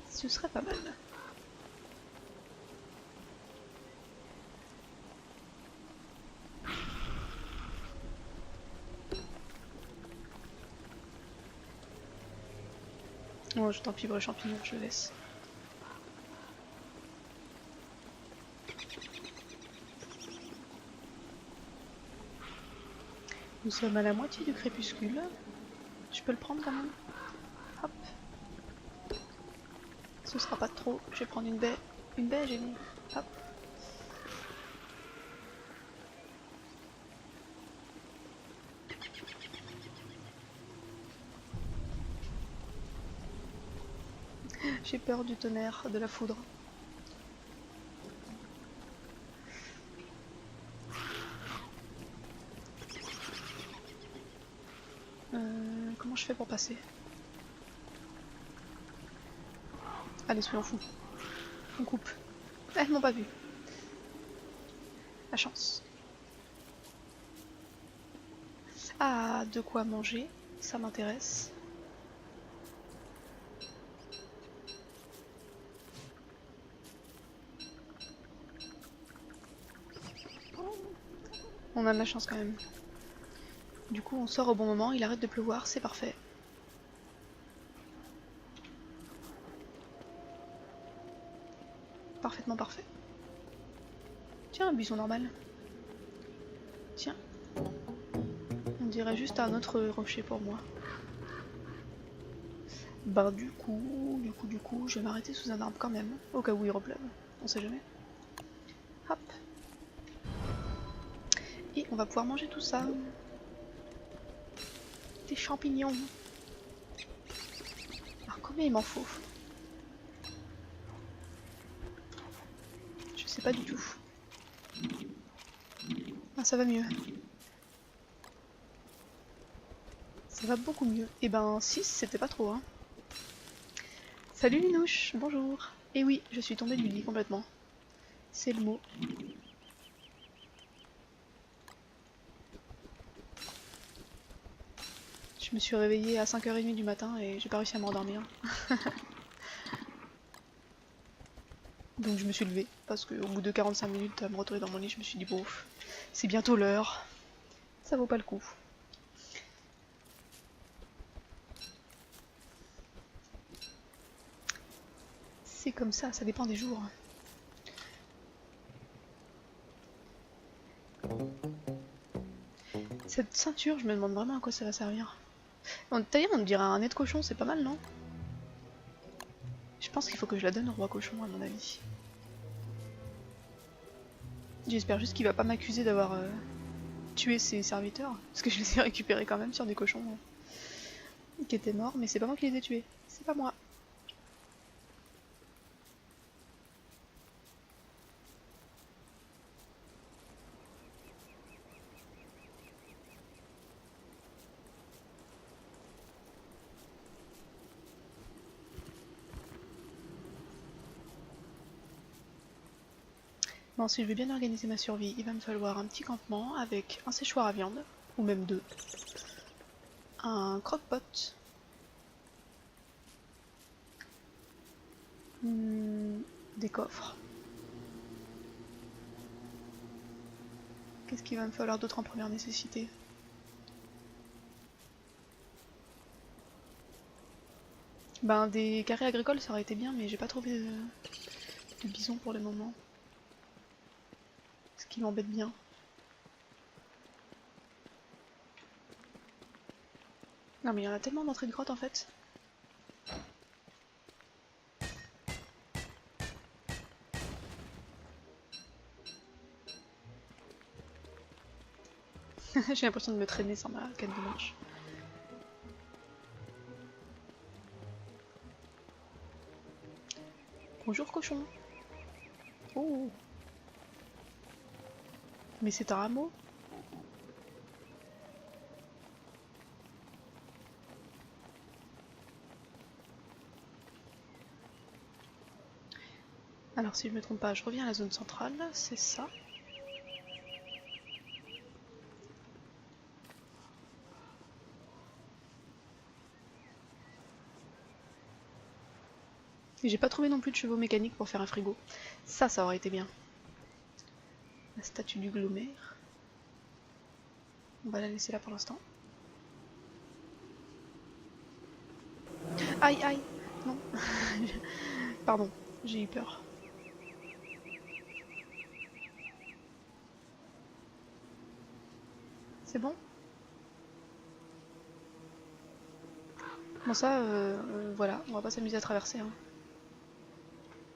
A: ce serait pas mal. Oh, tant pis pour les champignons, je laisse. Nous sommes à la moitié du crépuscule. Je peux le prendre quand même. Hop. Ce sera pas trop. Je vais prendre une baie. Une baie, j'ai mis. Hop. J'ai peur du tonnerre, de la foudre. Comment je fais pour passer? Allez, soyons fous. On coupe. Elles m'ont pas vu. La chance. Ah, de quoi manger, ça m'intéresse. On a de la chance quand même. Du coup on sort au bon moment, il arrête de pleuvoir, c'est parfait. Parfaitement parfait. Tiens, un buisson normal. Tiens. On dirait juste un autre rocher pour moi. Ben du coup, je vais m'arrêter sous un arbre quand même, au cas où il repleuve. On sait jamais. Hop. Et on va pouvoir manger tout ça. Des champignons. Alors combien il m'en faut? Je sais pas du tout. Ah ça va mieux. Ça va beaucoup mieux. Et ben 6 c'était pas trop hein. Salut Linouche, bonjour. Et oui, je suis tombée du lit complètement. C'est le mot. Je me suis réveillée à 5h30 du matin et j'ai pas réussi à m'endormir. Donc je me suis levée, parce qu'au bout de 45 minutes à me retrouver dans mon lit, je me suis dit bon, c'est bientôt l'heure, ça vaut pas le coup. C'est comme ça dépend des jours. Cette ceinture, je me demande vraiment à quoi ça va servir. D'ailleurs, on dirait un nez de cochon, c'est pas mal, non? Je pense qu'il faut que je la donne au roi cochon, à mon avis. J'espère juste qu'il va pas m'accuser d'avoir tué ses serviteurs, parce que je les ai récupérés quand même sur des cochons qui étaient morts, mais c'est pas moi qui les ai tués, c'est pas moi. Bon, si je veux bien organiser ma survie, il va me falloir un petit campement avec un séchoir à viande, ou même deux, un croque-pot, des coffres. Qu'est-ce qu'il va me falloir d'autre en première nécessité? Ben des carrés agricoles ça aurait été bien, mais j'ai pas trouvé de bison pour le moment. Ce qui m'embête bien. Non mais il y en a tellement d'entrées de grotte en fait. J'ai l'impression de me traîner sans ma canne de marche. Bonjour cochon. Oh. Mais c'est un rameau. Alors si je me trompe pas, je reviens à la zone centrale, c'est ça. Et j'ai pas trouvé non plus de chevaux mécaniques pour faire un frigo. Ça aurait été bien. La statue du glomère. On va la laisser là pour l'instant. Aïe aïe. Non. Pardon, j'ai eu peur. C'est bon? Bon ça, voilà, on va pas s'amuser à traverser. Hein.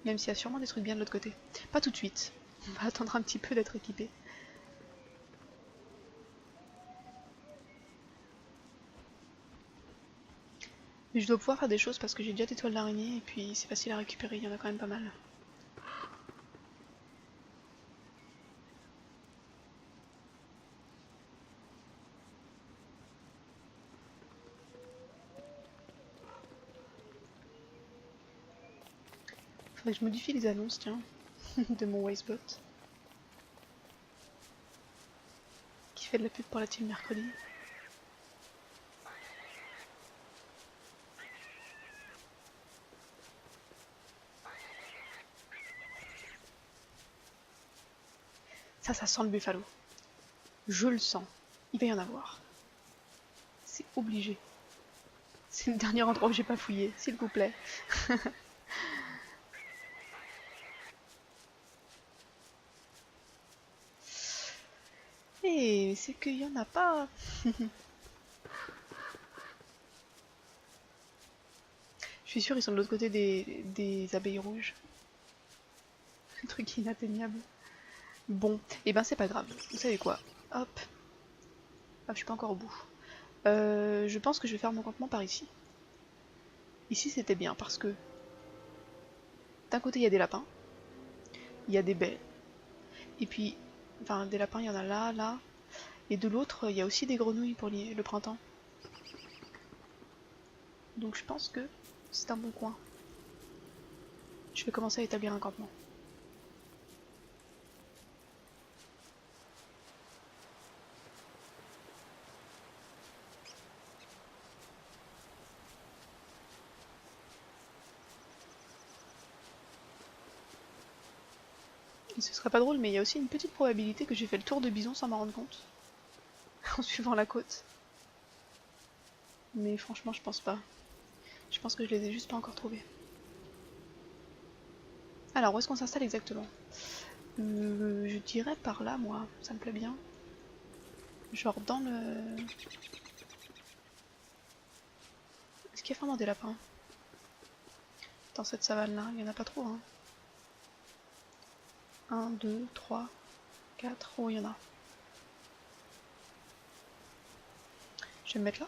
A: Même s'il y a sûrement des trucs bien de l'autre côté. Pas tout de suite. On va attendre un petit peu d'être équipé. Mais je dois pouvoir faire des choses parce que j'ai déjà des toiles d'araignée et puis c'est facile à récupérer, il y en a quand même pas mal. Faudrait que je modifie les annonces, tiens, de mon Wastebot. Qui fait de la pub pour la team mercredi. Ça sent le buffalo. Je le sens. Il va y en avoir. obligé. C'est le dernier endroit où j'ai pas fouillé, s'il vous plaît. Et c'est qu'il y en a pas. Je suis sûre ils sont de l'autre côté des abeilles rouges. Un truc inatteignable. Bon, et ben c'est pas grave. Vous savez quoi? Hop. Ah, je suis pas encore au bout. Je pense que je vais faire mon campement par ici. Ici c'était bien parce que d'un côté il y a des lapins, il y a des baies, et puis, enfin des lapins il y en a là, là, et de l'autre il y a aussi des grenouilles pour le printemps. Donc je pense que c'est un bon coin. Je vais commencer à établir un campement. Et ce serait pas drôle, mais il y a aussi une petite probabilité que j'ai fait le tour de bison sans m'en rendre compte. En suivant la côte. Mais franchement je pense pas. Je pense que je les ai juste pas encore trouvés. Alors où est-ce qu'on s'installe exactement? Je dirais par là moi, ça me plaît bien. Genre dans le... Est-ce qu'il y a vraiment des lapins? Dans cette savane là, il y en a pas trop hein. 1, 2, 3, 4, oh il y en a. Je vais me mettre là.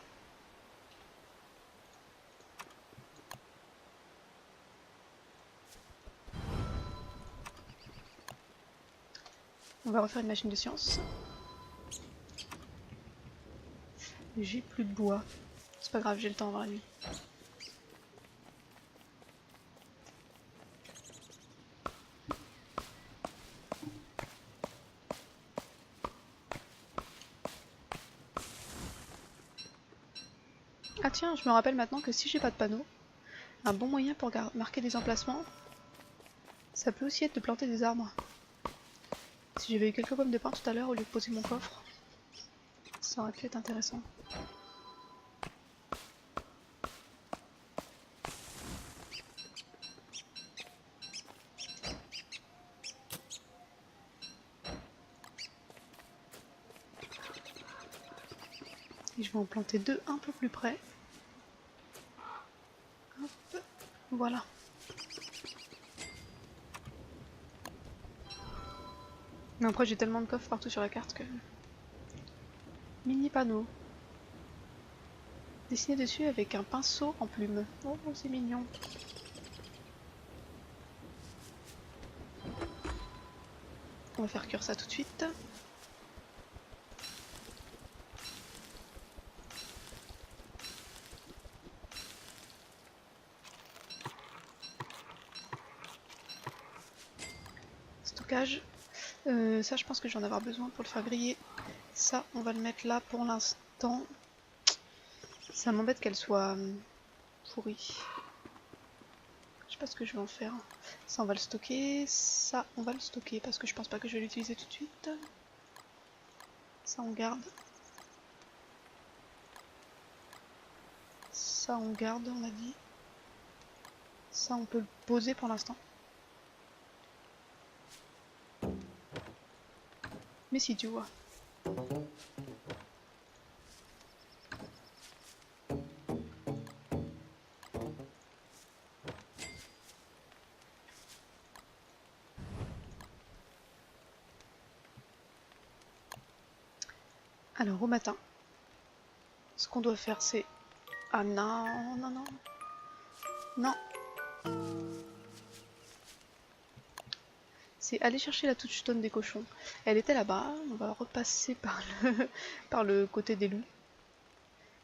A: On va refaire une machine de science. J'ai plus de bois. C'est pas grave, j'ai le temps avant la nuit. Ah tiens, je me rappelle maintenant que si j'ai pas de panneau, un bon moyen pour marquer des emplacements, ça peut aussi être de planter des arbres. Si j'avais eu quelques pommes de pin tout à l'heure au lieu de poser mon coffre, ça aurait pu être intéressant. Et je vais en planter deux un peu plus près. Hop, voilà. Mais après j'ai tellement de coffres partout sur la carte que... Mini panneau. Dessiné dessus avec un pinceau en plume. Oh, c'est mignon. On va faire cuire ça tout de suite. Stockage. Ça je pense que je vais en avoir besoin pour le faire griller. Ça on va le mettre là pour l'instant. Ça m'embête qu'elle soit pourrie. Je sais pas ce que je vais en faire. Ça on va le stocker. Ça on va le stocker parce que je pense pas que je vais l'utiliser tout de suite. Ça on garde. Ça on garde on a dit. Ça on peut le poser pour l'instant. Mais si tu vois. Alors au matin, ce qu'on doit faire c'est... Ah non, non, non. Non. C'est aller chercher la touchstone des cochons. Elle était là-bas, on va repasser par le côté des loups.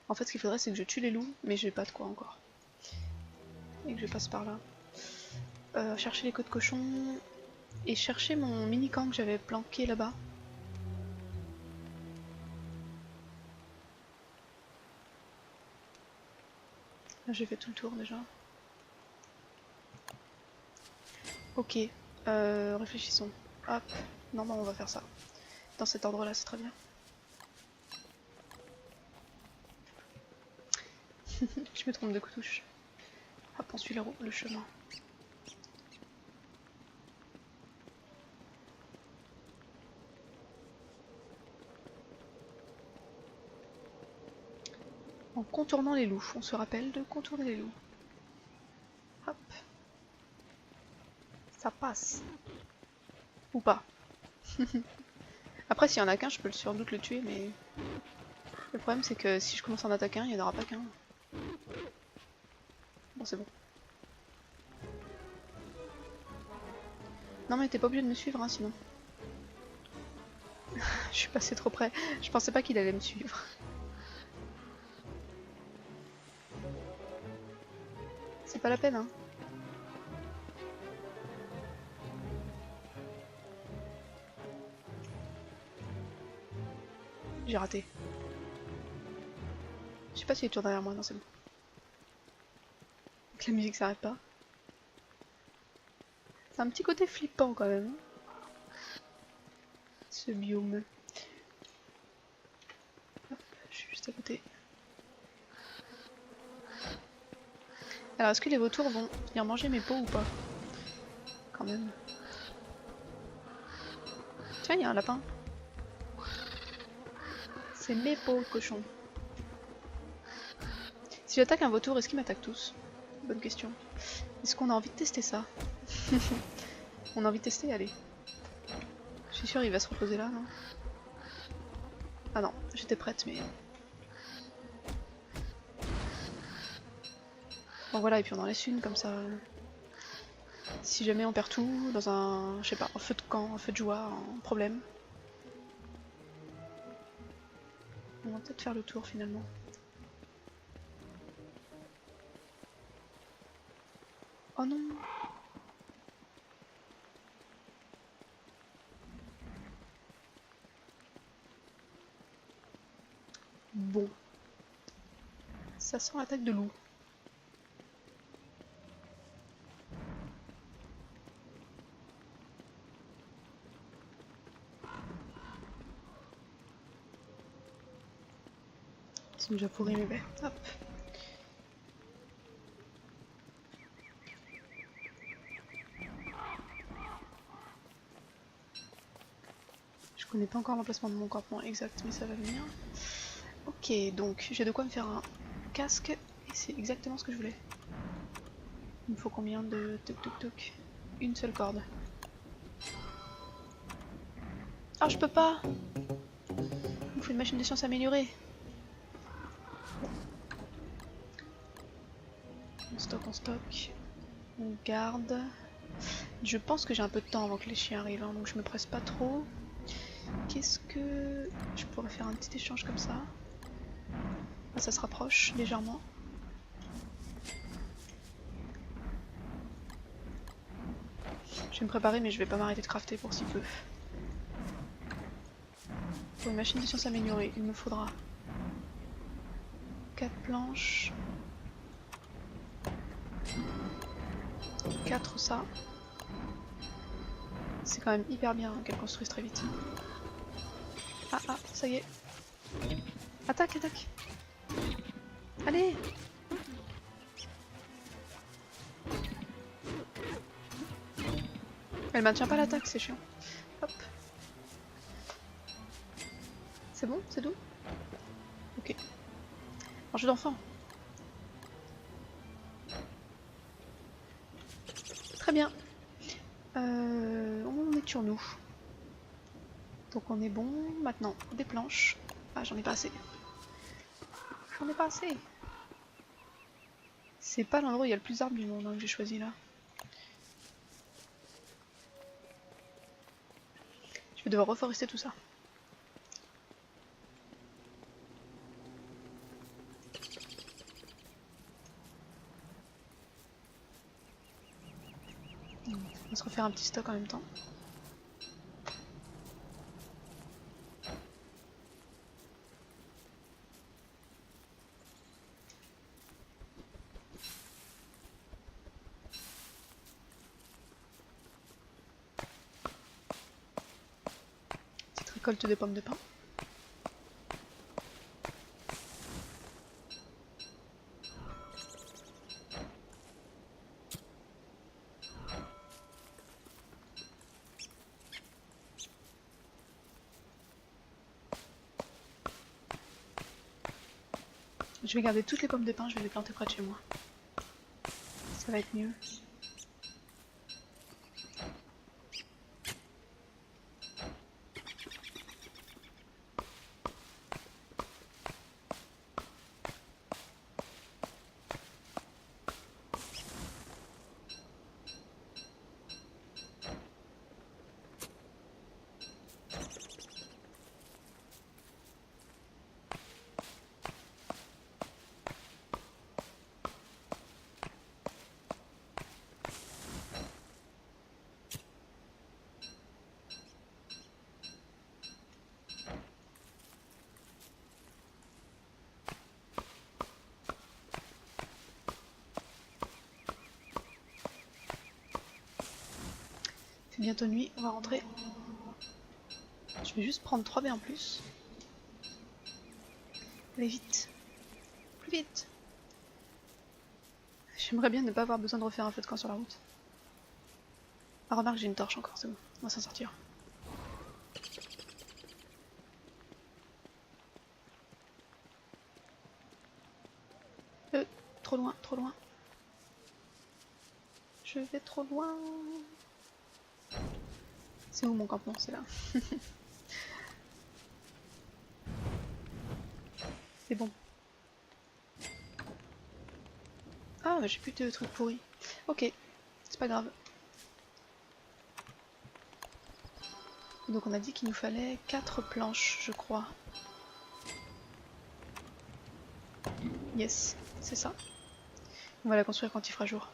A: En fait ce qu'il faudrait c'est que je tue les loups, mais j'ai pas de quoi encore. Et que je passe par là. Chercher les côtes de cochon et chercher mon mini camp que j'avais planqué là-bas. Là j'ai fait tout le tour déjà. Ok, réfléchissons. Hop, non on va faire ça. Dans cet ordre là c'est très bien. me trompe de touche. Hop, on suit le chemin. En contournant les loups, on se rappelle de contourner les loups. Hop. Ça passe. Ou pas. Après, s'il y en a qu'un, je peux sans doute le tuer, mais... Le problème, c'est que si je commence à en attaquer un, il n'y en aura pas qu'un. Bon, c'est bon. Non, mais t'es pas obligé de me suivre, hein, sinon. Je suis passé trop près. Je pensais pas qu'il allait me suivre. C'est pas la peine, hein. J'ai raté. Je sais pas s'il est toujours derrière moi, non c'est bon. Que la musique s'arrête pas. C'est un petit côté flippant quand même. Ce biome. Hop, je suis juste à côté. Alors est-ce que les vautours vont venir manger mes peaux ou pas? Quand même. Tiens, il y a un lapin. C'est mes peaux, cochon. Si j'attaque un vautour, est-ce qu'ils m'attaquent tous? Bonne question. Est-ce qu'on a envie de tester ça? On a envie de tester? Allez. Je suis sûre il va se reposer là, non? Ah non, j'étais prête, mais... Bon voilà, et puis on en laisse une, comme ça... Si jamais on perd tout, dans un... je sais pas, un feu de camp, un feu de joie, un problème. On va peut-être faire le tour, finalement. Oh non! Bon. Ça sent l'attaque de loup. C'est déjà pourri mes baies. Hop. Je connais pas encore l'emplacement de mon campement exact, mais ça va venir. Ok, donc j'ai de quoi me faire un casque, et c'est exactement ce que je voulais. Il me faut combien de toc toc toc? Une seule corde. Ah, je peux pas! Il me faut une machine de science améliorée. On stocke. On garde. Je pense que j'ai un peu de temps avant que les chiens arrivent, hein, donc je me presse pas trop. Qu'est-ce que... Je pourrais faire un petit échange comme ça. Ah, ça se rapproche légèrement. Je vais me préparer, mais je vais pas m'arrêter de crafter pour si peu. Pour une machine de science améliorée, il me faudra 4 planches, 4 ça. C'est quand même hyper bien qu'elle construise très vite. Ah ah, ça y est. Attaque, attaque. Allez. Elle maintient pas l'attaque, c'est chiant. Hop. C'est bon? C'est doux? Ok. Un jeu d'enfant. Très bien. On est sur nous. Donc on est bon. Maintenant, des planches. Ah, j'en ai pas assez. J'en ai pas assez. C'est pas l'endroit où il y a le plus d'arbres du monde hein, que j'ai choisi là. Je vais devoir reforester tout ça. On va se refaire un petit stock en même temps. Petite récolte de pommes de pin. Je vais garder toutes les pommes de pin, je vais les planter près de chez moi. Ça va être mieux. C'est bientôt nuit, on va rentrer. Je vais juste prendre 3 baies en plus. Allez vite. Plus vite. J'aimerais bien ne pas avoir besoin de refaire un feu de camp sur la route. Ah remarque, j'ai une torche encore, c'est bon, on va s'en sortir. Trop loin, trop loin. Je vais trop loin. C'est où mon campement? C'est là. C'est bon. Ah, j'ai plus de trucs pourris. Ok, c'est pas grave. Donc on a dit qu'il nous fallait 4 planches, je crois. Yes, c'est ça. On va la construire quand il fera jour.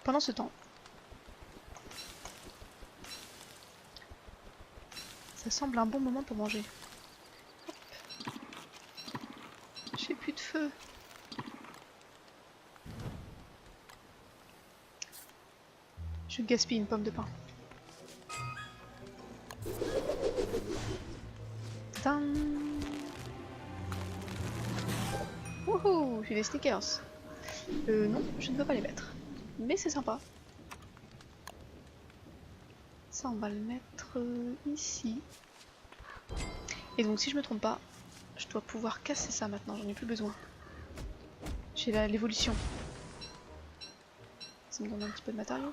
A: Pendant ce temps, ça semble un bon moment pour manger. J'ai plus de feu. Je gaspille une pomme de pain. Tadam! Wouhou! J'ai des sneakers. Non, je ne peux pas les mettre. Mais c'est sympa. Ça, on va le mettre ici. Et donc, si je me trompe pas, je dois pouvoir casser ça maintenant. J'en ai plus besoin. J'ai l'évolution. Ça me donne un petit peu de matériaux.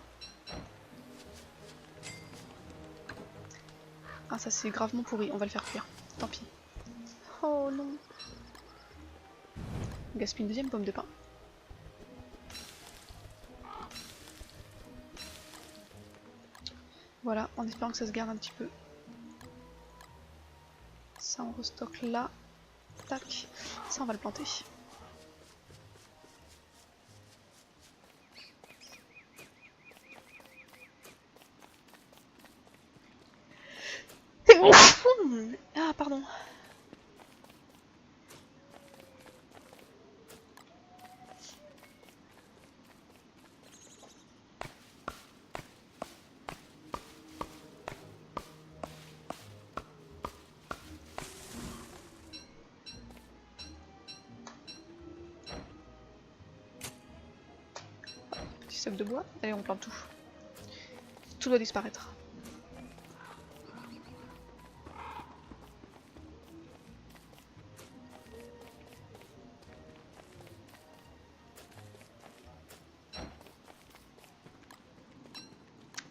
A: Ah, ça c'est gravement pourri. On va le faire cuire. Tant pis. Oh non. On gaspille une deuxième pomme de pain. Voilà, en espérant que ça se garde un petit peu. Ça on restocke là. Tac. Ça on va le planter. Ah pardon. Petit sac de bois. Allez, on plante tout. Tout doit disparaître.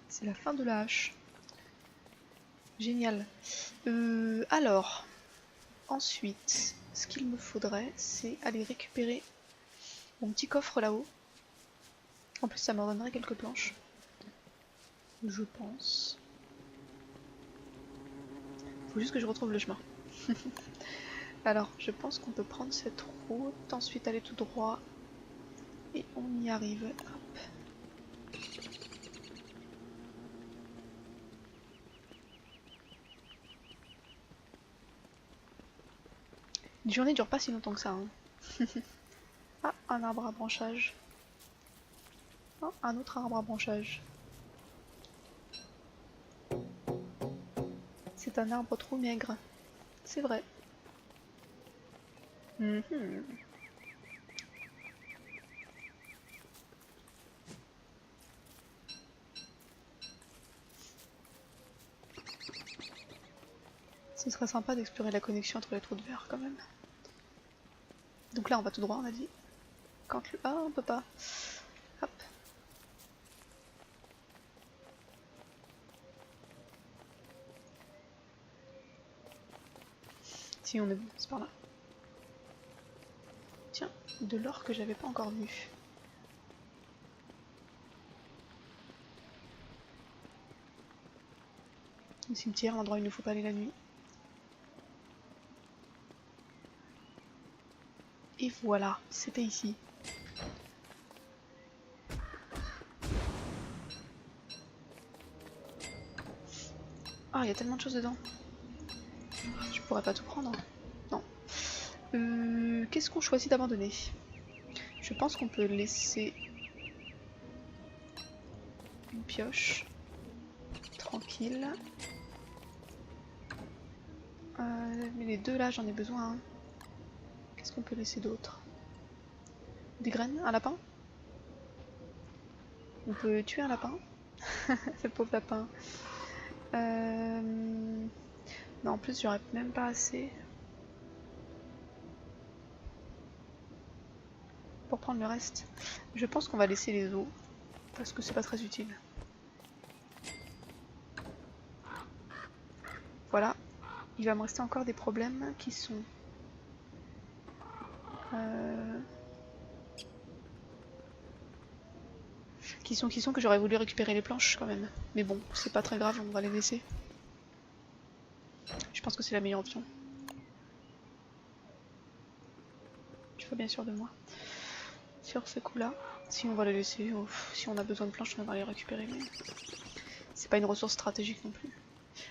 A: C'est la fin de la hache. Génial. Alors, ensuite, ce qu'il me faudrait, c'est aller récupérer mon petit coffre là-haut. En plus, ça me redonnerait quelques planches. Je pense. Faut juste que je retrouve le chemin. Alors, je pense qu'on peut prendre cette route, ensuite aller tout droit. Et on y arrive. Hop. Les journées durent pas si longtemps que ça. Hein. Ah, un arbre à branchage. Oh, un autre arbre à branchage. C'est un arbre trop maigre. C'est vrai. Ce serait sympa d'explorer la connexion entre les trous de verre quand même. Donc là on va tout droit on a dit. Quand le... Ah on peut pas. Hop. Si on est bon, c'est par là. Tiens, de l'or que j'avais pas encore vu. Le cimetière, l'endroit où il ne faut pas aller la nuit. Et voilà, c'était ici. Ah, il y a tellement de choses dedans. Je pourrais pas tout prendre. Non. Qu'est-ce qu'on choisit d'abandonner? Je pense qu'on peut laisser une pioche. Tranquille. Mais les deux là, j'en ai besoin. Hein. Qu'est-ce qu'on peut laisser d'autre? Des graines? Un lapin? On peut tuer un lapin? Ce pauvre lapin. Non, en plus, j'aurais même pas assez pour prendre le reste. Je pense qu'on va laisser les os parce que c'est pas très utile. Voilà. Il va me rester encore des problèmes qui sont... qui sont que j'aurais voulu récupérer les planches quand même. Mais bon, c'est pas très grave, on va les laisser. Je pense que c'est la meilleure option. Je suis pas bien sûr de moi. Sur ce coup-là, si on va les laisser, si on a besoin de planches, on va les récupérer. Mais c'est pas une ressource stratégique non plus.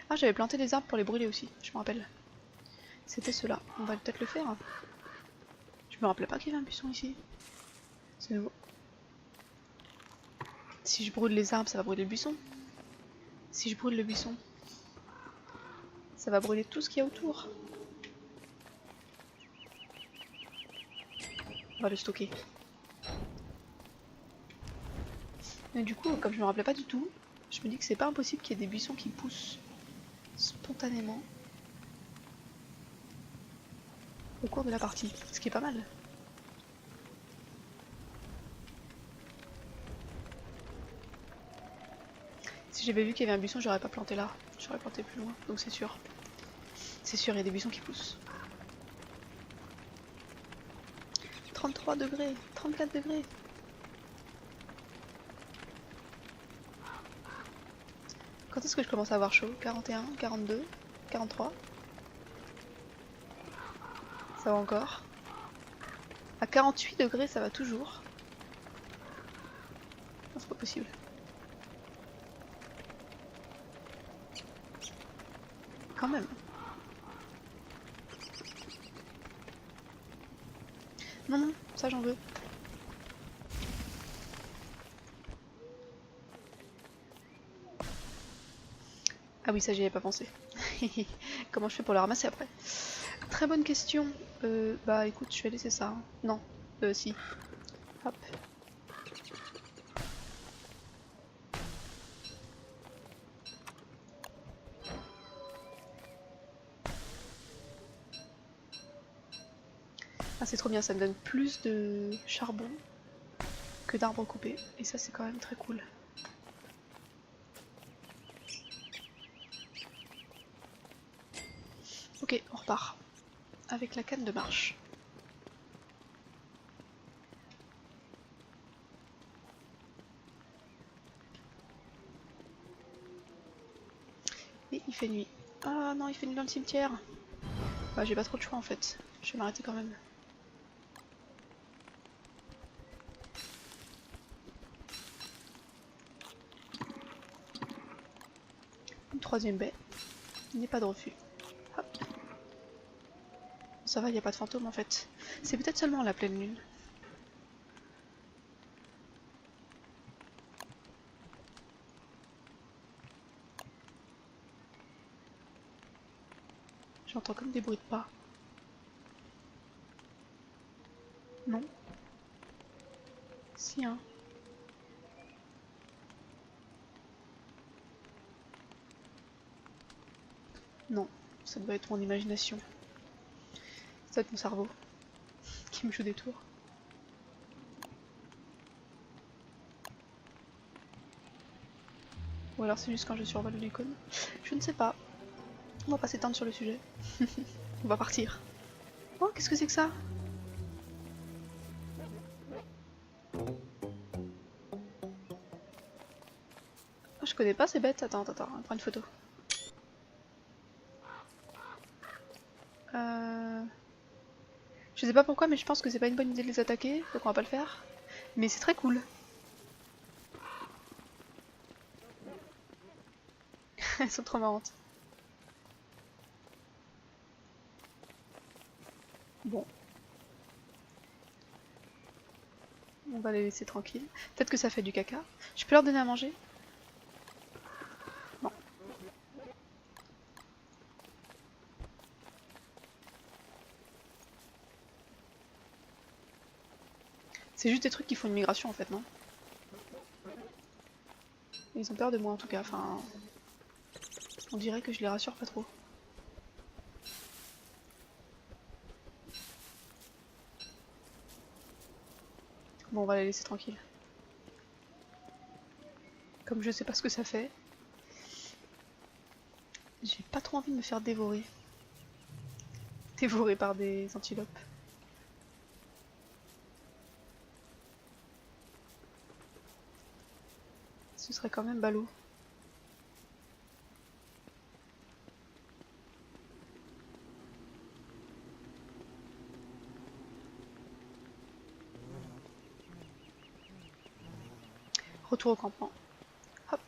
A: Ah, j'avais planté des arbres pour les brûler aussi, je me rappelle. C'était cela. On va peut-être le faire. Je me rappelais pas qu'il y avait un buisson ici. C'est nouveau. Si je brûle les arbres, ça va brûler le buisson. Si je brûle le buisson, ça va brûler tout ce qu'il y a autour. On va le stocker. Mais du coup, comme je me rappelais pas du tout, je me dis que c'est pas impossible qu'il y ait des buissons qui poussent spontanément au cours de la partie, ce qui est pas mal. Si j'avais vu qu'il y avait un buisson, j'aurais pas planté là, j'aurais planté plus loin, donc c'est sûr. C'est sûr, il y a des buissons qui poussent. 33 degrés, 34 degrés. Quand est-ce que je commence à avoir chaud? 41, 42, 43. Ça va encore. À 48 degrés, ça va toujours. Non, c'est pas possible. Quand même. Non, non, ça j'en veux. Ah oui, ça j'y avais pas pensé. Comment je fais pour le ramasser après? Très bonne question. Bah écoute, je vais laisser ça. Hein. Non, si. Hop. Ah c'est trop bien, ça me donne plus de charbon que d'arbres coupés. Et ça c'est quand même très cool. Ok, on repart. Avec la canne de marche. Et il fait nuit. Ah non, il fait nuit dans le cimetière. Bah j'ai pas trop de choix en fait. Je vais m'arrêter quand même. Une troisième baie. Il n'y a pas de refus. Hop. Ça va, il n'y a pas de fantôme en fait. C'est peut-être seulement la pleine lune. J'entends comme des bruits de pas. Non. Si, hein. Non, ça doit être mon imagination. Ça doit être mon cerveau qui me joue des tours. Ou alors c'est juste quand je survole l'icône. Je ne sais pas. On va pas s'étendre sur le sujet. On va partir. Oh, qu'est-ce que c'est que ça? Oh, je connais pas ces bêtes. Attends, on prend une photo. Je sais pas pourquoi, mais je pense que c'est pas une bonne idée de les attaquer, donc on va pas le faire. Mais c'est très cool. Elles sont trop marrantes. Bon. On va les laisser tranquilles. Peut-être que ça fait du caca. Je peux leur donner à manger? Non. C'est juste des trucs qui font une migration en fait, non? Ils ont peur de moi en tout cas, enfin... On dirait que je les rassure pas trop. Bon, on va les laisser tranquilles. Comme je sais pas ce que ça fait, j'ai pas trop envie de me faire dévorer. Dévorer par des antilopes. Ce serait quand même ballot. Retour au campement. Hop.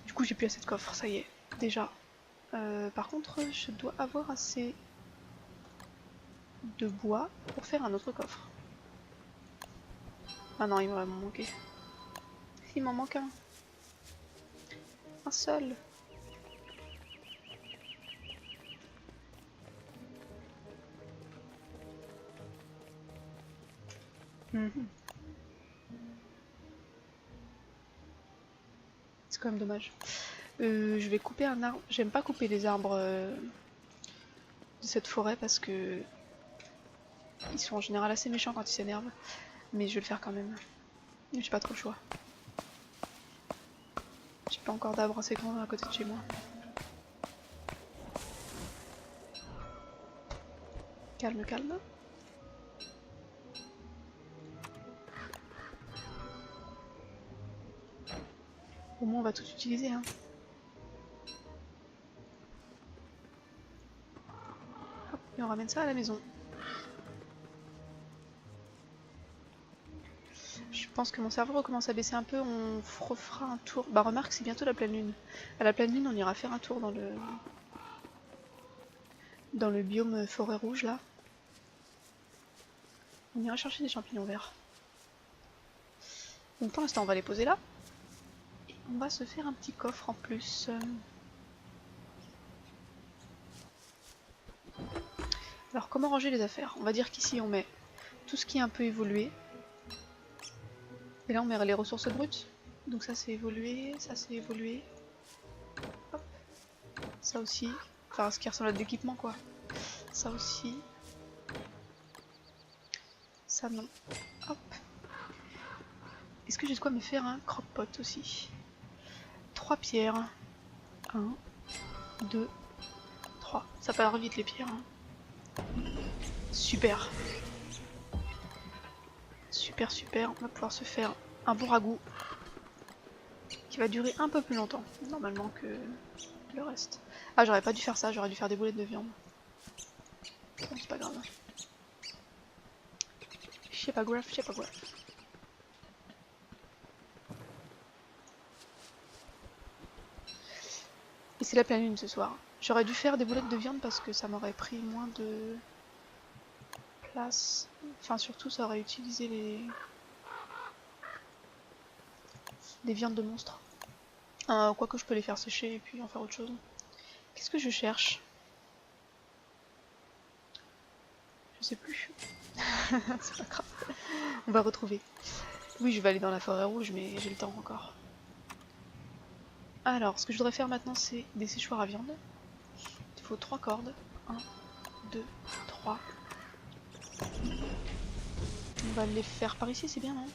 A: Du coup j'ai plus assez de coffre, ça y est, déjà. Par contre, je dois avoir assez de bois pour faire un autre coffre. Ah non, il va m'en manquer. Il m'en manque un. Un seul. C'est quand même dommage. Je vais couper un arbre. J'aime pas couper les arbres de cette forêt parce que ils sont en général assez méchants quand ils s'énervent. Mais je vais le faire quand même. J'ai pas trop le choix. J'ai pas encore d'arbres assez grands à côté de chez moi. Calme, calme. Au moins on va tout utiliser, hein. Hop, et on ramène ça à la maison. Je pense que mon cerveau recommence à baisser un peu, on refera un tour. Bah remarque, c'est bientôt la pleine lune. À la pleine lune, on ira faire un tour dans le biome forêt rouge là. On ira chercher des champignons verts. Donc pour l'instant, on va les poser là. Et on va se faire un petit coffre en plus. Alors comment ranger les affaires? On va dire qu'ici on met tout ce qui est un peu évolué. Et là on met les ressources brutes. Donc ça c'est évolué, ça c'est évolué. Hop. Ça aussi. Enfin ce qui ressemble à de l'équipement quoi. Ça aussi. Ça non. Hop. Est-ce que j'ai de quoi me faire un croque-pot aussi? 3 pierres. 1, 2, 3. Ça part vite les pierres. Hein. Super. Super, super. On va pouvoir se faire un bon ragoût. Qui va durer un peu plus longtemps, normalement, que le reste. Ah, j'aurais pas dû faire ça, j'aurais dû faire des boulettes de viande. Bon, c'est pas grave. C'est pas grave, c'est pas grave. Et c'est la pleine lune ce soir. J'aurais dû faire des boulettes de viande parce que ça m'aurait pris moins de place. Enfin, surtout, ça aurait utilisé les viandes de monstres. Quoique je peux les faire sécher et puis en faire autre chose. Qu'est-ce que je cherche? Je sais plus. C'est pas grave. On va retrouver. Oui, je vais aller dans la forêt rouge, mais j'ai le temps encore. Alors, ce que je voudrais faire maintenant, c'est des séchoirs à viande. Il faut 3 cordes. 1, 2, 3. On va les faire par ici, c'est bien, non?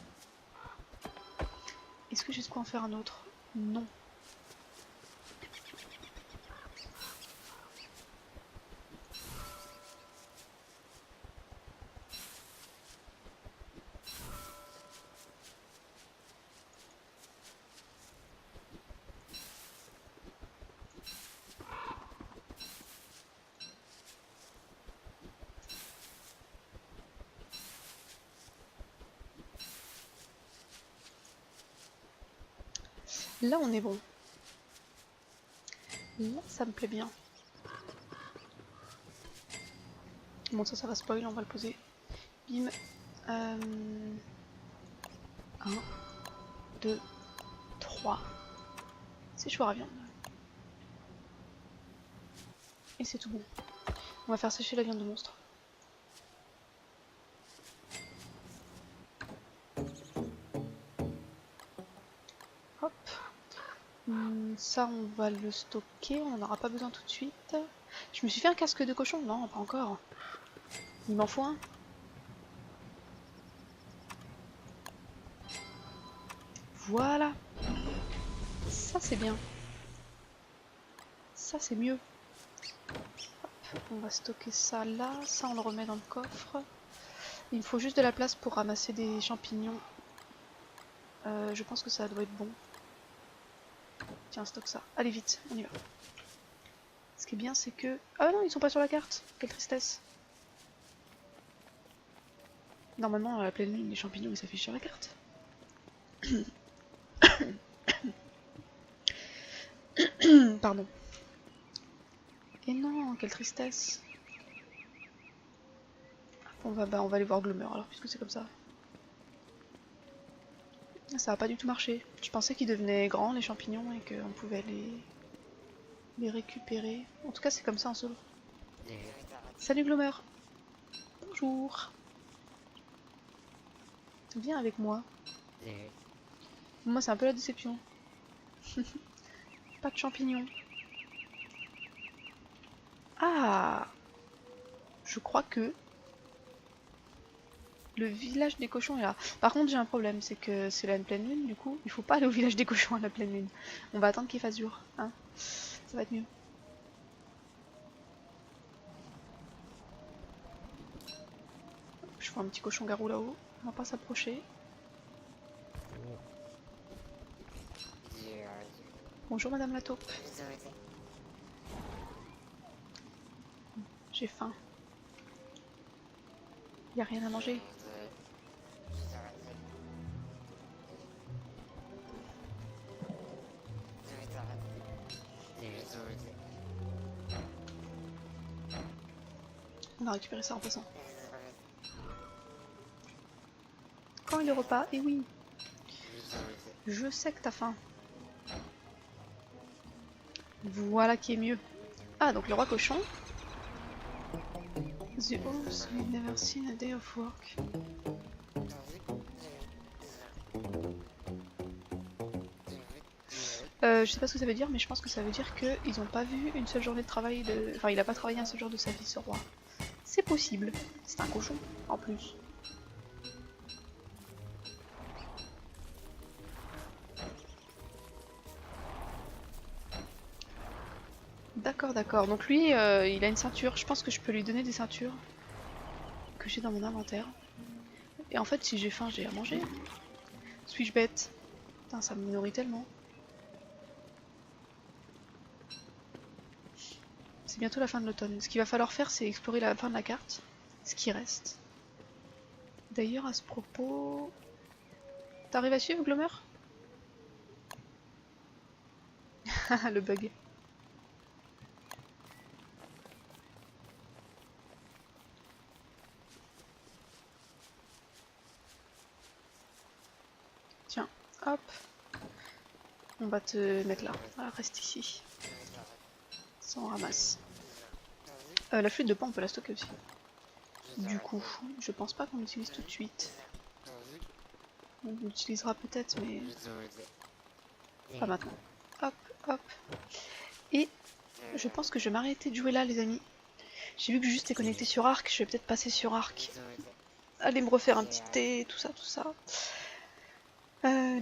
A: Est-ce que j'ai de quoi en faire un autre? Non. Là, on est bon. Là, ça me plaît bien. Bon, ça va spoil, on va le poser. Bim. 1, 2, 3. Séchoir à viande. Et c'est tout bon. On va faire sécher la viande de monstre. Hop. Ça, on va le stocker. On n'en aura pas besoin tout de suite. Je me suis fait un casque de cochon? Non, pas encore. Il m'en faut un. Voilà. Ça, c'est bien. Ça, c'est mieux. Hop. On va stocker ça là. Ça, on le remet dans le coffre. Il me faut juste de la place pour ramasser des champignons. Je pense que ça doit être bon. Tiens, stocke ça. Allez, vite, on y va. Ce qui est bien, c'est que... Ah non, ils sont pas sur la carte. Quelle tristesse. Normalement, à la pleine lune, les champignons, ils s'affichent sur la carte. Pardon. Et non, quelle tristesse. On va aller voir Gloomer alors, puisque c'est comme ça. Ça a pas du tout marché. Je pensais qu'ils devenaient grands, les champignons, et qu'on pouvait les récupérer. En tout cas, c'est comme ça en solo. Salut Gloomer. Bonjour. Viens avec moi. Moi, c'est un peu la déception. Pas de champignons. Ah! Je crois que le village des cochons est là. Par contre, j'ai un problème, c'est que c'est la pleine lune, du coup, il faut pas aller au village des cochons à la pleine lune. On va attendre qu'il fasse jour, hein. Ça va être mieux. Je vois un petit cochon garou là-haut. On va pas s'approcher. Bonjour Madame la taupe. J'ai faim. Y a rien à manger. On va récupérer ça en passant. Quand est le repas? Eh oui. Je sais que t'as faim. Voilà qui est mieux. Ah, donc le roi cochon. The horse will never seen a day of work. Je sais pas ce que ça veut dire, mais je pense que ça veut dire qu'ils ont pas vu une seule journée de travail de... Enfin, il a pas travaillé un seul jour de sa vie, ce roi. C'est possible. C'est un cochon, en plus. D'accord, d'accord. Donc lui, il a une ceinture. Je pense que je peux lui donner des ceintures que j'ai dans mon inventaire. Et en fait, si j'ai faim, j'ai à manger. Suis-je bête? Putain, ça me nourrit tellement. C'est bientôt la fin de l'automne. Ce qu'il va falloir faire, c'est explorer la fin de la carte. Ce qui reste. D'ailleurs, à ce propos... T'arrives à suivre, Gloomer? Le bug. Tiens, hop. On va te mettre là. Voilà, reste ici. Ça, on ramasse. La flûte de pan, on peut la stocker aussi. Du coup, je pense pas qu'on l'utilise tout de suite. On l'utilisera peut-être, mais pas maintenant. hop, hop. Et je pense que je vais m'arrêter de jouer là, les amis. J'ai vu que Juste est connecté sur Arc, je vais peut-être passer sur Arc. Aller me refaire un petit thé, tout ça, tout ça.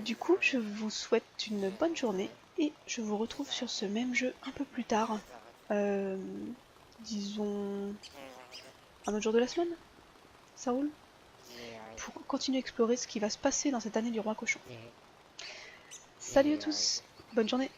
A: Du coup, je vous souhaite une bonne journée et je vous retrouve sur ce même jeu un peu plus tard. Disons un autre jour de la semaine. Ça roule? Pour continuer à explorer ce qui va se passer dans cette année du roi cochon. Salut à tous, bonne journée.